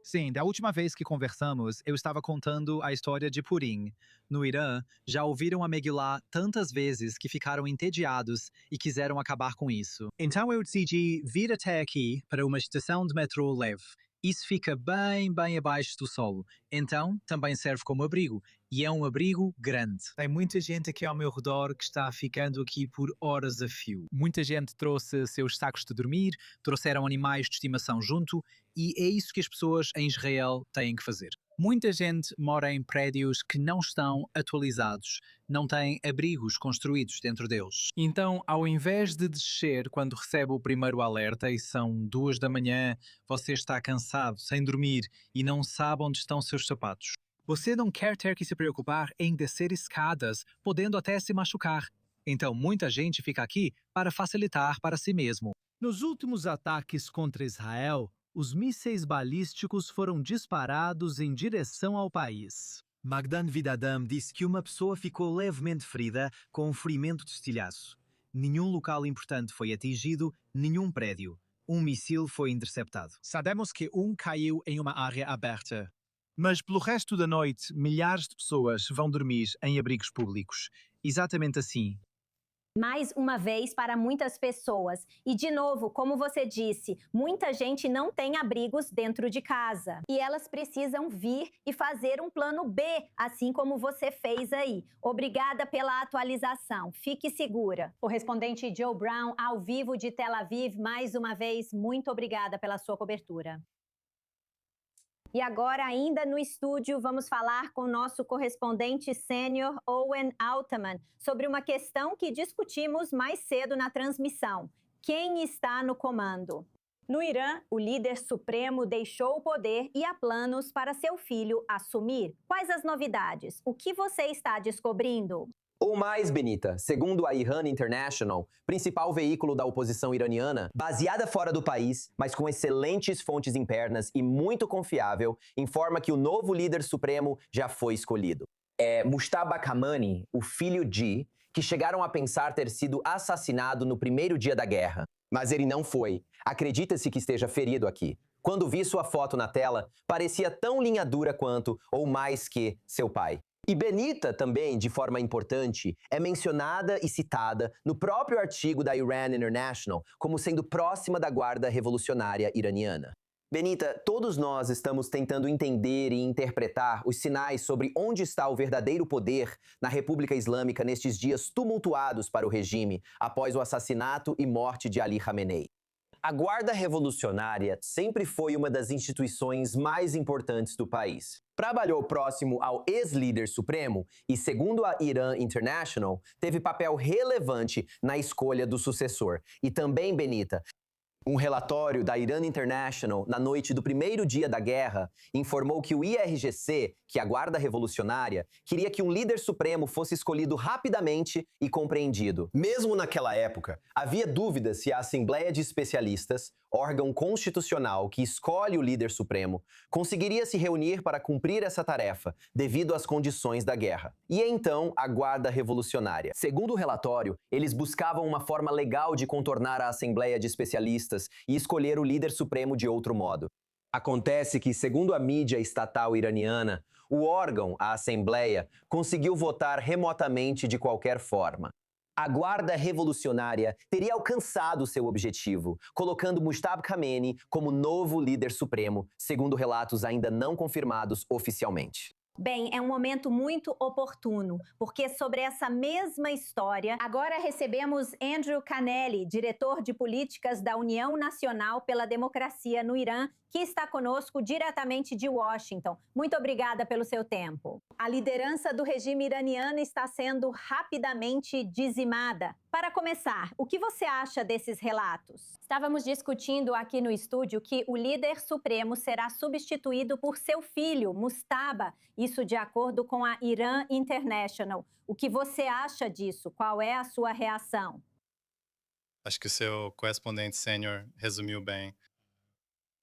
Sim, da última vez que conversamos, eu estava contando a história de Purim. No Irã, já ouviram a Megillah tantas vezes que ficaram entediados e quiseram acabar com isso. Então eu decidi vir até aqui para uma estação de metrô leve. Isso fica bem abaixo do solo. Então, também serve como abrigo. E é um abrigo grande. Tem muita gente aqui ao meu redor que está ficando aqui por horas a fio. Muita gente trouxe seus sacos de dormir, trouxeram animais de estimação junto, e é isso que as pessoas em Israel têm que fazer. Muita gente mora em prédios que não estão atualizados, não têm abrigos construídos dentro deles. Então, ao invés de descer quando recebe o primeiro alerta e são 2 da manhã, você está cansado, sem dormir e não sabe onde estão seus sapatos. Você não quer ter que se preocupar em descer escadas, podendo até se machucar. Então, muita gente fica aqui para facilitar para si mesmo. Nos últimos ataques contra Israel, os mísseis balísticos foram disparados em direção ao país. Magdan Vidadam disse que uma pessoa ficou levemente ferida com um ferimento de estilhaço. Nenhum local importante foi atingido, nenhum prédio. Um míssil foi interceptado. Sabemos que um caiu em uma área aberta. Mas pelo resto da noite, milhares de pessoas vão dormir em abrigos públicos. Exatamente assim. Mais uma vez para muitas pessoas. E de novo, como você disse, muita gente não tem abrigos dentro de casa. E elas precisam vir e fazer um plano B, assim como você fez aí. Obrigada pela atualização. Fique segura. Correspondente Joe Brown, ao vivo de Tel Aviv, mais uma vez, muito obrigada pela sua cobertura. E agora, ainda no estúdio, vamos falar com o nosso correspondente sênior, Owen Altman, sobre uma questão que discutimos mais cedo na transmissão. Quem está no comando? No Irã, o líder supremo deixou o poder e há planos para seu filho assumir. Quais as novidades? O que você está descobrindo? Ou mais, Benita, segundo a Iran International, principal veículo da oposição iraniana, baseada fora do país, mas com excelentes fontes internas e muito confiável, informa que o novo líder supremo já foi escolhido. É Mujtaba Kamani, o filho de, que chegaram a pensar ter sido assassinado no primeiro dia da guerra. Mas ele não foi. Acredita-se que esteja ferido aqui. Quando vi sua foto na tela, parecia tão linha dura quanto, ou mais que, seu pai. E Benita, também, de forma importante, é mencionada e citada no próprio artigo da Iran International como sendo próxima da guarda revolucionária iraniana. Benita, todos nós estamos tentando entender e interpretar os sinais sobre onde está o verdadeiro poder na República Islâmica nestes dias tumultuados para o regime após o assassinato e morte de Ali Khamenei. A Guarda Revolucionária sempre foi uma das instituições mais importantes do país. Trabalhou próximo ao ex-líder supremo e, segundo a Iran International, teve papel relevante na escolha do sucessor. E também, Benita, um relatório da Iran International, na noite do primeiro dia da guerra, informou que o IRGC, que é a Guarda Revolucionária, queria que um líder supremo fosse escolhido rapidamente e compreendido. Mesmo naquela época, havia dúvidas se a Assembleia de Especialistas, órgão constitucional que escolhe o líder supremo, conseguiria se reunir para cumprir essa tarefa, devido às condições da guerra. E então, a Guarda Revolucionária. Segundo o relatório, eles buscavam uma forma legal de contornar a Assembleia de Especialistas e escolher o líder supremo de outro modo. Acontece que, segundo a mídia estatal iraniana, o órgão, a Assembleia, conseguiu votar remotamente de qualquer forma. A Guarda Revolucionária teria alcançado seu objetivo, colocando Mujtaba Khamenei como novo líder supremo, segundo relatos ainda não confirmados oficialmente. Bem, é um momento muito oportuno, porque sobre essa mesma história, agora recebemos Andrew Canelli, diretor de políticas da União Nacional pela Democracia no Irã, que está conosco diretamente de Washington. Muito obrigada pelo seu tempo. A liderança do regime iraniano está sendo rapidamente dizimada. Para começar, o que você acha desses relatos? Estávamos discutindo aqui no estúdio que o líder supremo será substituído por seu filho, Mujtaba, isso de acordo com a Iran International. O que você acha disso? Qual é a sua reação? Acho que o seu correspondente sênior resumiu bem.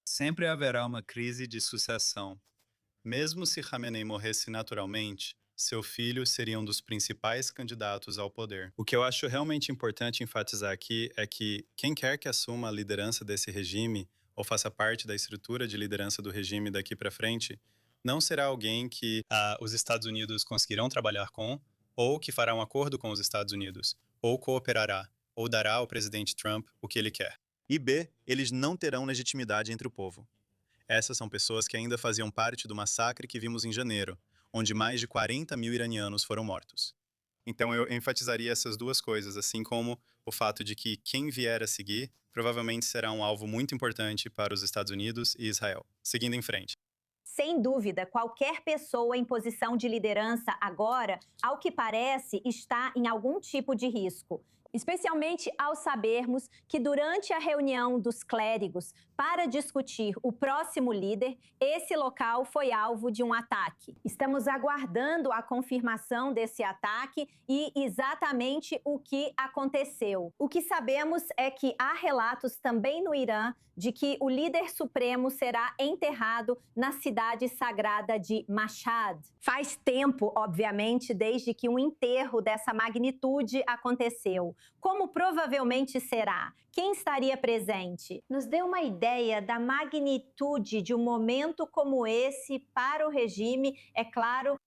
Sempre haverá uma crise de sucessão. Mesmo se Khamenei morresse naturalmente, seu filho seria um dos principais candidatos ao poder. O que eu acho realmente importante enfatizar aqui é que quem quer que assuma a liderança desse regime ou faça parte da estrutura de liderança do regime daqui para frente, não será alguém que os Estados Unidos conseguirão trabalhar com, ou que fará um acordo com os Estados Unidos, ou cooperará, ou dará ao presidente Trump o que ele quer. E B, eles não terão legitimidade entre o povo. Essas são pessoas que ainda faziam parte do massacre que vimos em janeiro, onde mais de 40 mil iranianos foram mortos. Então eu enfatizaria essas duas coisas, assim como o fato de que quem vier a seguir provavelmente será um alvo muito importante para os Estados Unidos e Israel. Seguindo em frente. Sem dúvida, qualquer pessoa em posição de liderança agora, ao que parece, está em algum tipo de risco. Especialmente ao sabermos que durante a reunião dos clérigos para discutir o próximo líder, esse local foi alvo de um ataque. Estamos aguardando a confirmação desse ataque e exatamente o que aconteceu. O que sabemos é que há relatos também no Irã de que o líder supremo será enterrado na cidade sagrada de Mashhad. Faz tempo, obviamente, desde que um enterro dessa magnitude aconteceu. Como provavelmente será? Quem estaria presente? Nos dê uma ideia da magnitude de um momento como esse para o regime, é claro.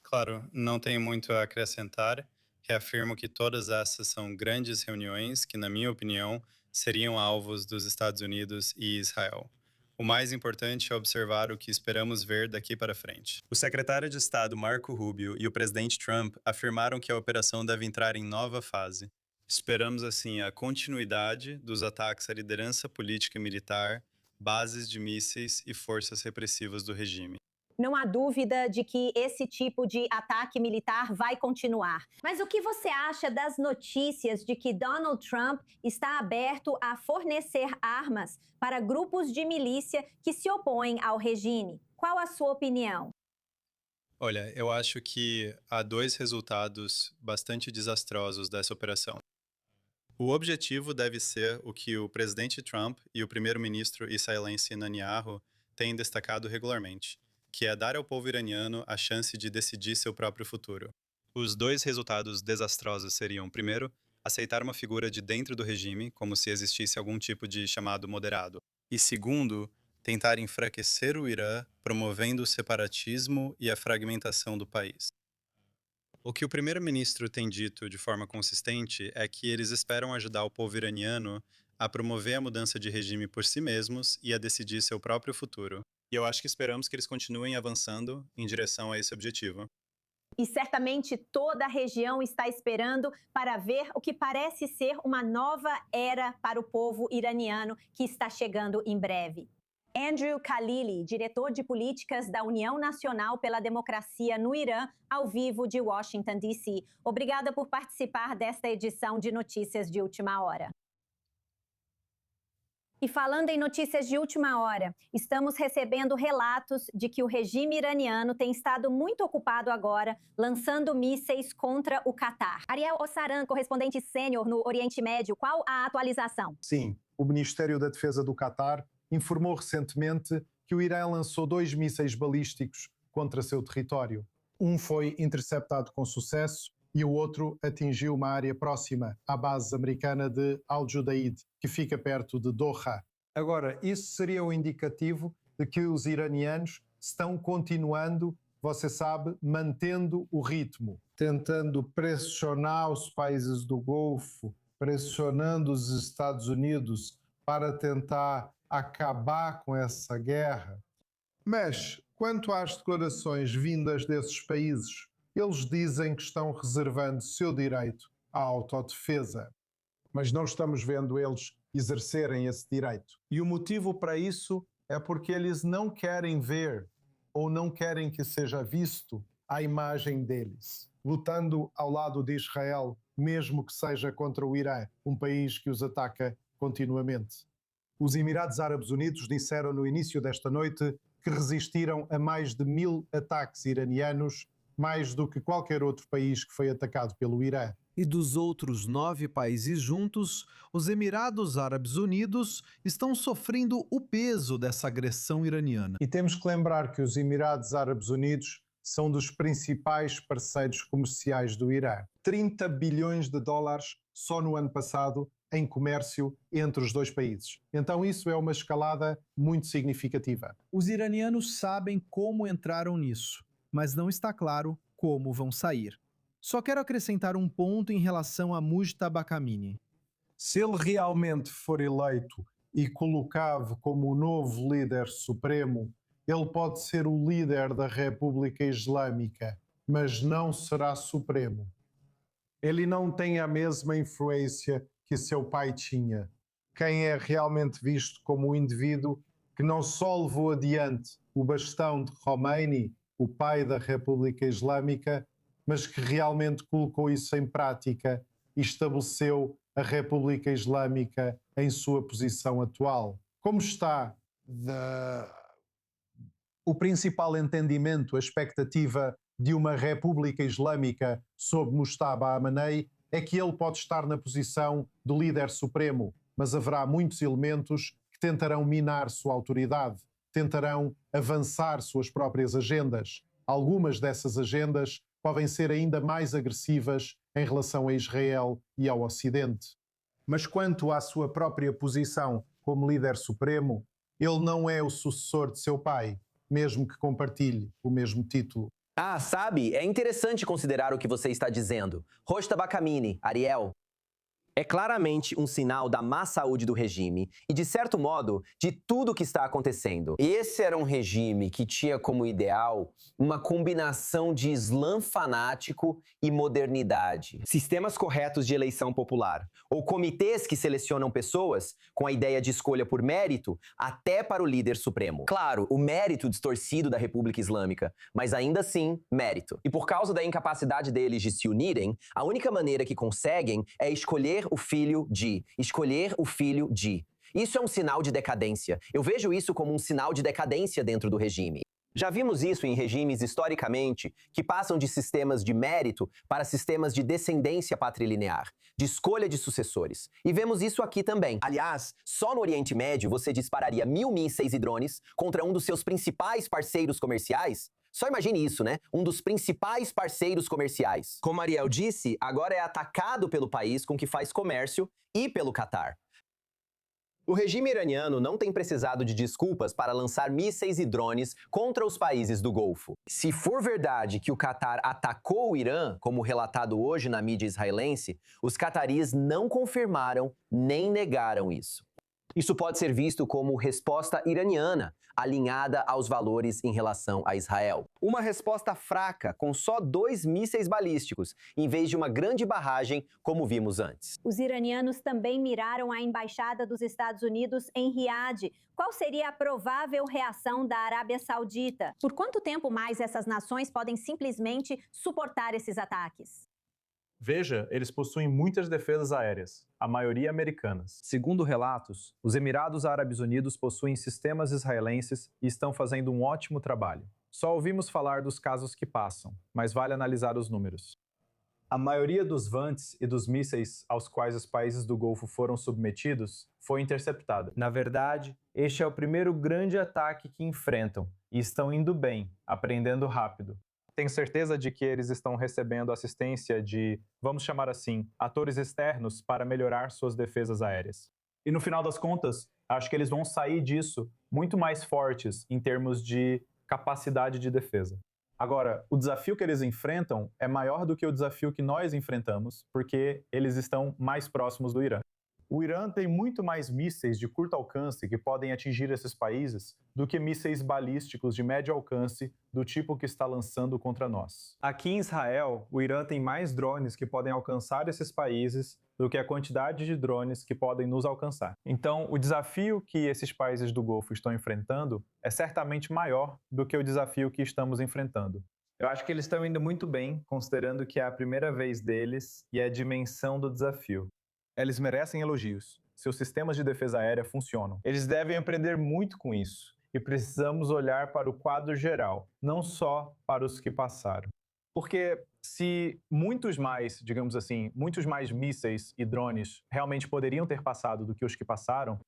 Claro, não tenho muito a acrescentar. Reafirmo que todas essas são grandes reuniões que, na minha opinião, seriam alvos dos Estados Unidos e Israel. O mais importante é observar o que esperamos ver daqui para frente. O secretário de Estado Marco Rubio e o presidente Trump afirmaram que a operação deve entrar em nova fase. Esperamos, assim, a continuidade dos ataques à liderança política e militar, bases de mísseis e forças repressivas do regime. Não há dúvida de que esse tipo de ataque militar vai continuar. Mas o que você acha das notícias de que Donald Trump está aberto a fornecer armas para grupos de milícia que se opõem ao regime? Qual a sua opinião? Olha, eu acho que há dois resultados bastante desastrosos dessa operação. O objetivo deve ser o que o presidente Trump e o primeiro-ministro israelense Netanyahu têm destacado regularmente, que é dar ao povo iraniano a chance de decidir seu próprio futuro. Os dois resultados desastrosos seriam, primeiro, aceitar uma figura de dentro do regime, como se existisse algum tipo de chamado moderado, e segundo, tentar enfraquecer o Irã, promovendo o separatismo e a fragmentação do país. O que o primeiro-ministro tem dito de forma consistente é que eles esperam ajudar o povo iraniano a promover a mudança de regime por si mesmos e a decidir seu próprio futuro. E eu acho que esperamos que eles continuem avançando em direção a esse objetivo. E certamente toda a região está esperando para ver o que parece ser uma nova era para o povo iraniano que está chegando em breve. Andrew Khalili, diretor de políticas da União Nacional pela Democracia no Irã, ao vivo de Washington, D.C. Obrigada por participar desta edição de Notícias de Última Hora. E falando em notícias de última hora, estamos recebendo relatos de que o regime iraniano tem estado muito ocupado agora, lançando mísseis contra o Catar. Ariel Ossaran, correspondente sênior no Oriente Médio, qual a atualização? Sim, o Ministério da Defesa do Catar informou recentemente que o Irã lançou 2 mísseis balísticos contra seu território. Um foi interceptado com sucesso e o outro atingiu uma área próxima à base americana de Al-Judaid, que fica perto de Doha. Agora, isso seria o indicativo de que os iranianos estão continuando, você sabe, mantendo o ritmo, tentando pressionar os países do Golfo, pressionando os Estados Unidos para tentar acabar com essa guerra. Mas, quanto às declarações vindas desses países, eles dizem que estão reservando seu direito à autodefesa. Mas não estamos vendo eles exercerem esse direito. E o motivo para isso é porque eles não querem ver ou não querem que seja visto a imagem deles, lutando ao lado de Israel, mesmo que seja contra o Irã, um país que os ataca continuamente. Os Emirados Árabes Unidos disseram no início desta noite que resistiram a mais de 1000 ataques iranianos, mais do que qualquer outro país que foi atacado pelo Irã. E dos outros 9 países juntos, os Emirados Árabes Unidos estão sofrendo o peso dessa agressão iraniana. E temos que lembrar que os Emirados Árabes Unidos são dos principais parceiros comerciais do Irã. 30 bilhões de dólares só no ano passado em comércio entre os dois países. Então isso é uma escalada muito significativa. Os iranianos sabem como entraram nisso, mas não está claro como vão sair. Só quero acrescentar um ponto em relação a Mujtaba Kamini. Se ele realmente for eleito e colocado como o novo líder supremo, ele pode ser o líder da República Islâmica, mas não será supremo. Ele não tem a mesma influência que seu pai tinha. Quem é realmente visto como o indivíduo que não só levou adiante o bastão de Khomeini, o pai da República Islâmica, mas que realmente colocou isso em prática e estabeleceu a República Islâmica em sua posição atual. Como está o principal entendimento, a expectativa de uma República Islâmica sob Mujtaba Amenei é que ele pode estar na posição do líder supremo, mas haverá muitos elementos que tentarão minar sua autoridade, tentarão avançar suas próprias agendas. Algumas dessas agendas podem ser ainda mais agressivas em relação a Israel e ao Ocidente. Mas quanto à sua própria posição como líder supremo, ele não é o sucessor de seu pai, mesmo que compartilhe o mesmo título. Ah, sabe, é interessante considerar o que você está dizendo. Mojtaba Kamini, Ariel, é claramente um sinal da má saúde do regime e, de certo modo, de tudo o que está acontecendo. Esse era um regime que tinha como ideal uma combinação de Islã fanático e modernidade. Sistemas corretos de eleição popular, ou comitês que selecionam pessoas com a ideia de escolha por mérito, até para o líder supremo. Claro, o mérito distorcido da República Islâmica, mas ainda assim, mérito. E por causa da incapacidade deles de se unirem, a única maneira que conseguem é escolher o filho de. Isso é um sinal de decadência. Eu vejo isso como um sinal de decadência dentro do regime. Já vimos isso em regimes historicamente que passam de sistemas de mérito para sistemas de descendência patrilinear, de escolha de sucessores. E vemos isso aqui também. Aliás, só no Oriente Médio você dispararia 1000 mísseis e drones contra um dos seus principais parceiros comerciais? Só imagine isso, né? Um dos principais parceiros comerciais. Como Ariel disse, agora é atacado pelo país com que faz comércio e pelo Catar. O regime iraniano não tem precisado de desculpas para lançar mísseis e drones contra os países do Golfo. Se for verdade que o Catar atacou o Irã, como relatado hoje na mídia israelense, os cataríes não confirmaram nem negaram isso. Isso pode ser visto como resposta iraniana, alinhada aos valores em relação a Israel. Uma resposta fraca, com só 2 mísseis balísticos, em vez de uma grande barragem, como vimos antes. Os iranianos também miraram a embaixada dos Estados Unidos em Riad. Qual seria a provável reação da Arábia Saudita? Por quanto tempo mais essas nações podem simplesmente suportar esses ataques? Veja, eles possuem muitas defesas aéreas, a maioria americanas. Segundo relatos, os Emirados Árabes Unidos possuem sistemas israelenses e estão fazendo um ótimo trabalho. Só ouvimos falar dos casos que passam, mas vale analisar os números. A maioria dos VANTs e dos mísseis aos quais os países do Golfo foram submetidos foi interceptada. Na verdade, este é o primeiro grande ataque que enfrentam e estão indo bem, aprendendo rápido. Tenho certeza de que eles estão recebendo assistência de, vamos chamar assim, atores externos para melhorar suas defesas aéreas. E no final das contas, acho que eles vão sair disso muito mais fortes em termos de capacidade de defesa. Agora, o desafio que eles enfrentam é maior do que o desafio que nós enfrentamos, porque eles estão mais próximos do Irã. O Irã tem muito mais mísseis de curto alcance que podem atingir esses países do que mísseis balísticos de médio alcance do tipo que está lançando contra nós. Aqui em Israel, o Irã tem mais drones que podem alcançar esses países do que a quantidade de drones que podem nos alcançar. Então, o desafio que esses países do Golfo estão enfrentando é certamente maior do que o desafio que estamos enfrentando. Eu acho que eles estão indo muito bem, considerando que é a primeira vez deles e a dimensão do desafio. Eles merecem elogios. Seus sistemas de defesa aérea funcionam. Eles devem aprender muito com isso. E precisamos olhar para o quadro geral, não só para os que passaram. Porque se muitos mais, digamos assim, muitos mais mísseis e drones realmente poderiam ter passado do que os que passaram,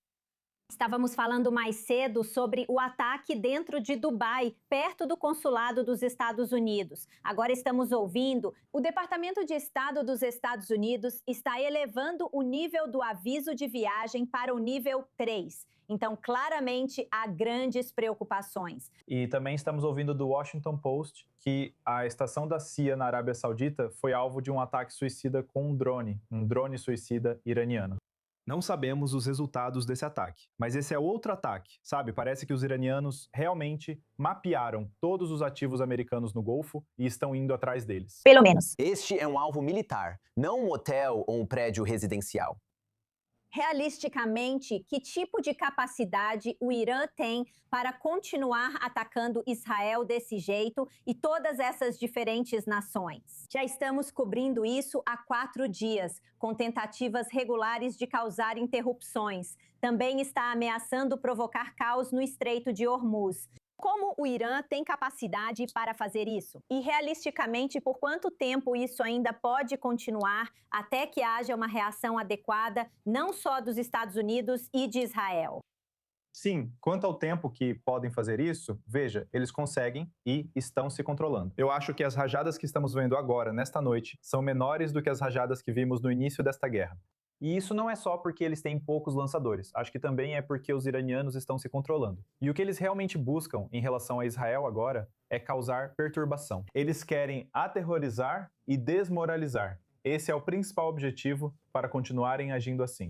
Estávamos falando mais cedo sobre o ataque dentro de Dubai, perto do consulado dos Estados Unidos. Agora estamos ouvindo, o Departamento de Estado dos Estados Unidos está elevando o nível do aviso de viagem para o nível 3. Então, claramente, há grandes preocupações. E também estamos ouvindo do Washington Post que a estação da CIA na Arábia Saudita foi alvo de um ataque suicida com um drone suicida iraniano. Não sabemos os resultados desse ataque, mas esse é outro ataque, sabe? Parece que os iranianos realmente mapearam todos os ativos americanos no Golfo e estão indo atrás deles. Pelo menos. Este é um alvo militar, não um hotel ou um prédio residencial. Realisticamente, que tipo de capacidade o Irã tem para continuar atacando Israel desse jeito e todas essas diferentes nações? Já estamos cobrindo isso há 4 dias, com tentativas regulares de causar interrupções. Também está ameaçando provocar caos no Estreito de Hormuz. Como o Irã tem capacidade para fazer isso? E, realisticamente, por quanto tempo isso ainda pode continuar até que haja uma reação adequada, não só dos Estados Unidos e de Israel? Sim, quanto ao tempo que podem fazer isso, veja, eles conseguem e estão se controlando. Eu acho que as rajadas que estamos vendo agora, nesta noite, são menores do que as rajadas que vimos no início desta guerra. E isso não é só porque eles têm poucos lançadores, acho que também é porque os iranianos estão se controlando. E o que eles realmente buscam em relação a Israel agora é causar perturbação. Eles querem aterrorizar e desmoralizar. Esse é o principal objetivo para continuarem agindo assim.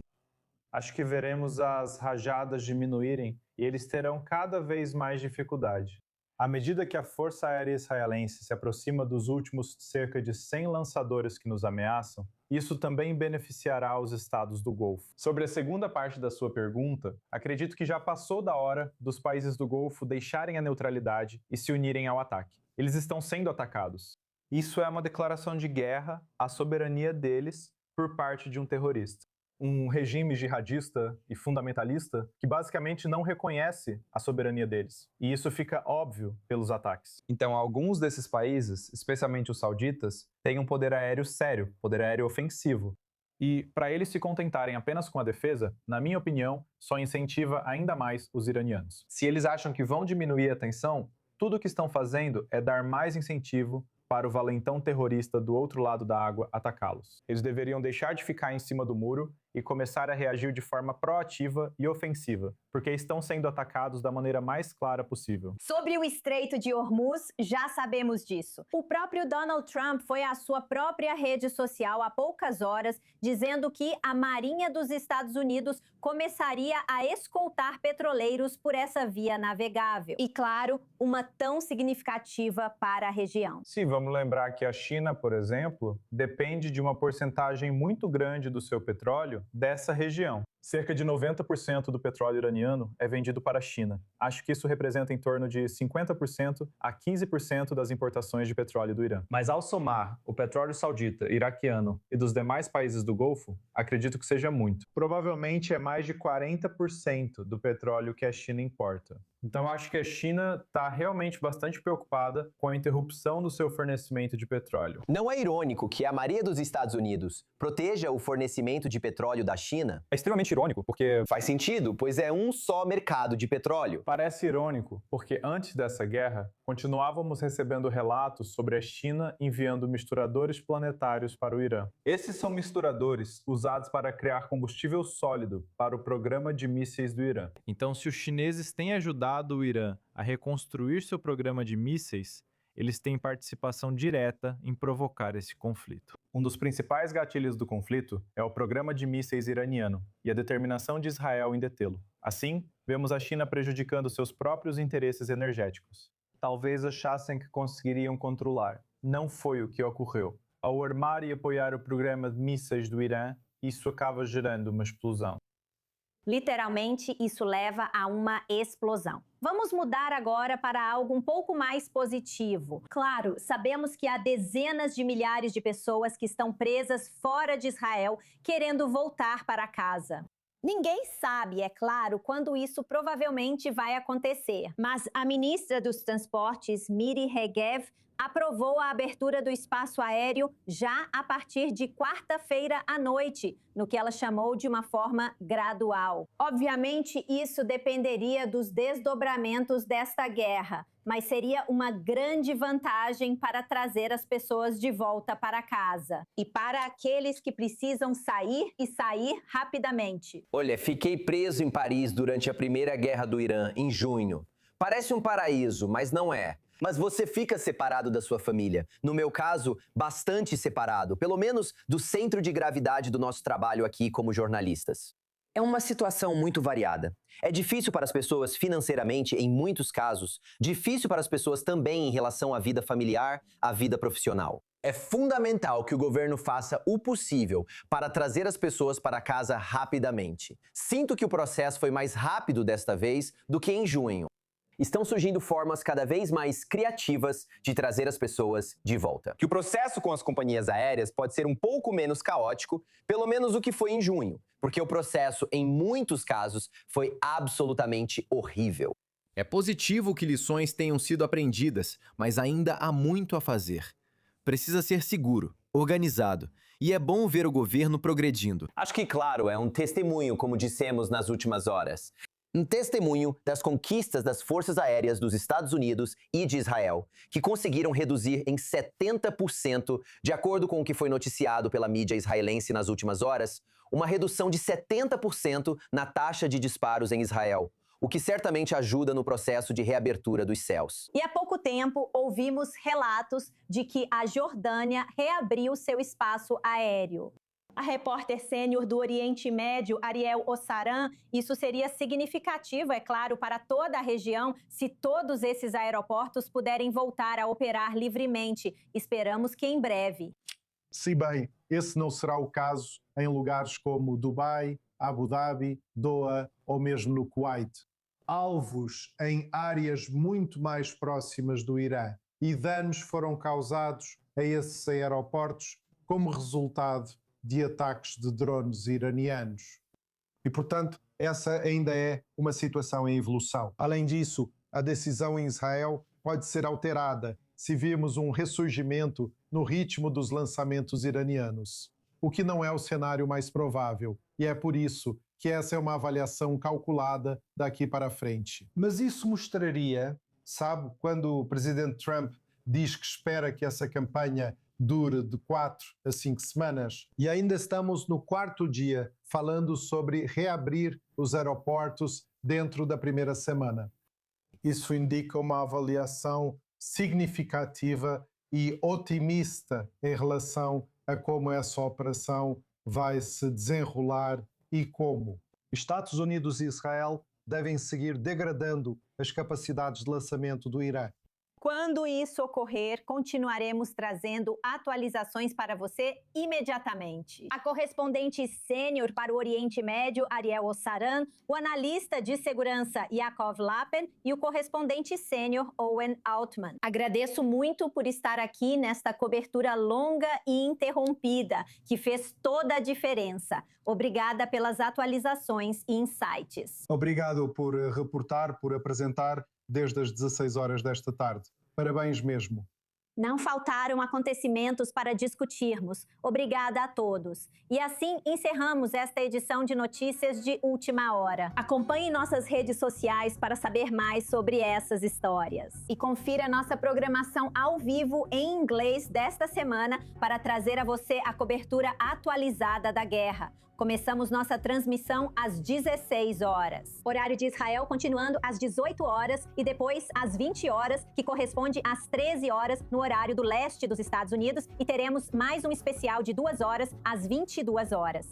Acho que veremos as rajadas diminuírem e eles terão cada vez mais dificuldade. À medida que a Força Aérea Israelense se aproxima dos últimos cerca de 100 lançadores que nos ameaçam, isso também beneficiará os estados do Golfo. Sobre a segunda parte da sua pergunta, acredito que já passou da hora dos países do Golfo deixarem a neutralidade e se unirem ao ataque. Eles estão sendo atacados. Isso é uma declaração de guerra à soberania deles por parte de um terrorista. Um regime jihadista e fundamentalista que basicamente não reconhece a soberania deles. E isso fica óbvio pelos ataques. Então, alguns desses países, especialmente os sauditas, têm um poder aéreo sério, poder aéreo ofensivo. E para eles se contentarem apenas com a defesa, na minha opinião, só incentiva ainda mais os iranianos. Se eles acham que vão diminuir a tensão, tudo o que estão fazendo é dar mais incentivo para o valentão terrorista do outro lado da água atacá-los. Eles deveriam deixar de ficar em cima do muro e começar a reagir de forma proativa e ofensiva, porque estão sendo atacados da maneira mais clara possível. Sobre o Estreito de Hormuz, já sabemos disso. O próprio Donald Trump foi à sua própria rede social há poucas horas, dizendo que a Marinha dos Estados Unidos começaria a escoltar petroleiros por essa via navegável. E, claro, uma tão significativa para a região. Sim, vamos lembrar que a China, por exemplo, depende de uma porcentagem muito grande do seu petróleo dessa região. Cerca de 90% do petróleo iraniano é vendido para a China. Acho que isso representa em torno de 50% a 15% das importações de petróleo do Irã. Mas ao somar o petróleo saudita, iraquiano e dos demais países do Golfo, acredito que seja muito. Provavelmente é mais de 40% do petróleo que a China importa. Então acho que a China está realmente bastante preocupada com a interrupção do seu fornecimento de petróleo. Não é irônico que a Marinha dos Estados Unidos proteja o fornecimento de petróleo da China? É extremamente irônico, porque faz sentido, pois é um só mercado de petróleo. Parece irônico, porque antes dessa guerra, continuávamos recebendo relatos sobre a China enviando misturadores planetários para o Irã. Esses são misturadores usados para criar combustível sólido para o programa de mísseis do Irã. Então, se os chineses têm ajudado o Irã a reconstruir seu programa de mísseis, eles têm participação direta em provocar esse conflito. Um dos principais gatilhos do conflito é o programa de mísseis iraniano e a determinação de Israel em detê-lo. Assim, vemos a China prejudicando seus próprios interesses energéticos. Talvez achassem que conseguiriam controlar. Não foi o que ocorreu. Ao armar e apoiar o programa de mísseis do Irã, isso acaba gerando uma explosão. Literalmente, isso leva a uma explosão. Vamos mudar agora para algo um pouco mais positivo. Claro, sabemos que há dezenas de milhares de pessoas que estão presas fora de Israel, querendo voltar para casa. Ninguém sabe, é claro, quando isso provavelmente vai acontecer. Mas a ministra dos Transportes, Miri Regev, aprovou a abertura do espaço aéreo já a partir de quarta-feira à noite, no que ela chamou de uma forma gradual. Obviamente, isso dependeria dos desdobramentos desta guerra, mas seria uma grande vantagem para trazer as pessoas de volta para casa. E para aqueles que precisam sair e sair rapidamente. Olha, fiquei preso em Paris durante a Primeira Guerra do Irã, em junho. Parece um paraíso, mas não é. Mas você fica separado da sua família. No meu caso, bastante separado, pelo menos do centro de gravidade do nosso trabalho aqui como jornalistas. É uma situação muito variada. É difícil para as pessoas financeiramente, em muitos casos. Difícil para as pessoas também em relação à vida familiar, à vida profissional. É fundamental que o governo faça o possível para trazer as pessoas para casa rapidamente. Sinto que o processo foi mais rápido desta vez do que em junho. Estão surgindo formas cada vez mais criativas de trazer as pessoas de volta. Que o processo com as companhias aéreas pode ser um pouco menos caótico, pelo menos do que foi em junho, porque o processo, em muitos casos, foi absolutamente horrível. É positivo que lições tenham sido aprendidas, mas ainda há muito a fazer. Precisa ser seguro, organizado, e é bom ver o governo progredindo. Acho que, claro, é um testemunho, como dissemos nas últimas horas. Um testemunho das conquistas das forças aéreas dos Estados Unidos e de Israel, que conseguiram reduzir em 70%, de acordo com o que foi noticiado pela mídia israelense nas últimas horas, uma redução de 70% na taxa de disparos em Israel, o que certamente ajuda no processo de reabertura dos céus. E há pouco tempo ouvimos relatos de que a Jordânia reabriu seu espaço aéreo. A repórter sênior do Oriente Médio, Ariel Ossaran, isso seria significativo, é claro, para toda a região, se todos esses aeroportos puderem voltar a operar livremente. Esperamos que em breve. Se bem, esse não será o caso em lugares como Dubai, Abu Dhabi, Doha ou mesmo no Kuwait. Alvos em áreas muito mais próximas do Irã e danos foram causados a esses aeroportos como resultado de ataques de drones iranianos. E, portanto, essa ainda é uma situação em evolução. Além disso, a decisão em Israel pode ser alterada se virmos um ressurgimento no ritmo dos lançamentos iranianos, o que não é o cenário mais provável, e é por isso que essa é uma avaliação calculada daqui para frente. Mas isso mostraria, sabe, quando o presidente Trump diz que espera que essa campanha dure de 4 a 5 semanas. E ainda estamos no 4º dia falando sobre reabrir os aeroportos dentro da primeira semana. Isso indica uma avaliação significativa e otimista em relação a como essa operação vai se desenrolar e como. Estados Unidos e Israel devem seguir degradando as capacidades de lançamento do Irã. Quando isso ocorrer, continuaremos trazendo atualizações para você imediatamente. A correspondente sênior para o Oriente Médio, Ariel Ossaran, o analista de segurança, Yaakov Lapen, e o correspondente sênior, Owen Altman. Agradeço muito por estar aqui nesta cobertura longa e interrompida, que fez toda a diferença. Obrigada pelas atualizações e insights. Obrigado por reportar, por apresentar desde as 16 horas desta tarde. Parabéns mesmo. Não faltaram acontecimentos para discutirmos. Obrigada a todos. E assim encerramos esta edição de Notícias de Última Hora. Acompanhe nossas redes sociais para saber mais sobre essas histórias. E confira nossa programação ao vivo em inglês desta semana para trazer a você a cobertura atualizada da guerra. Começamos nossa transmissão às 16 horas. Horário de Israel continuando às 18 horas e depois às 20 horas, que corresponde às 13 horas no horário do leste dos Estados Unidos, e teremos mais um especial de 2 horas às 22 horas.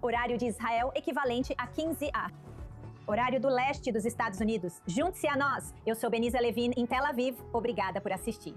Horário de Israel equivalente a 15h. Horário do leste dos Estados Unidos. Junte-se a nós. Eu sou Beniza Levin em Tel Aviv. Obrigada por assistir.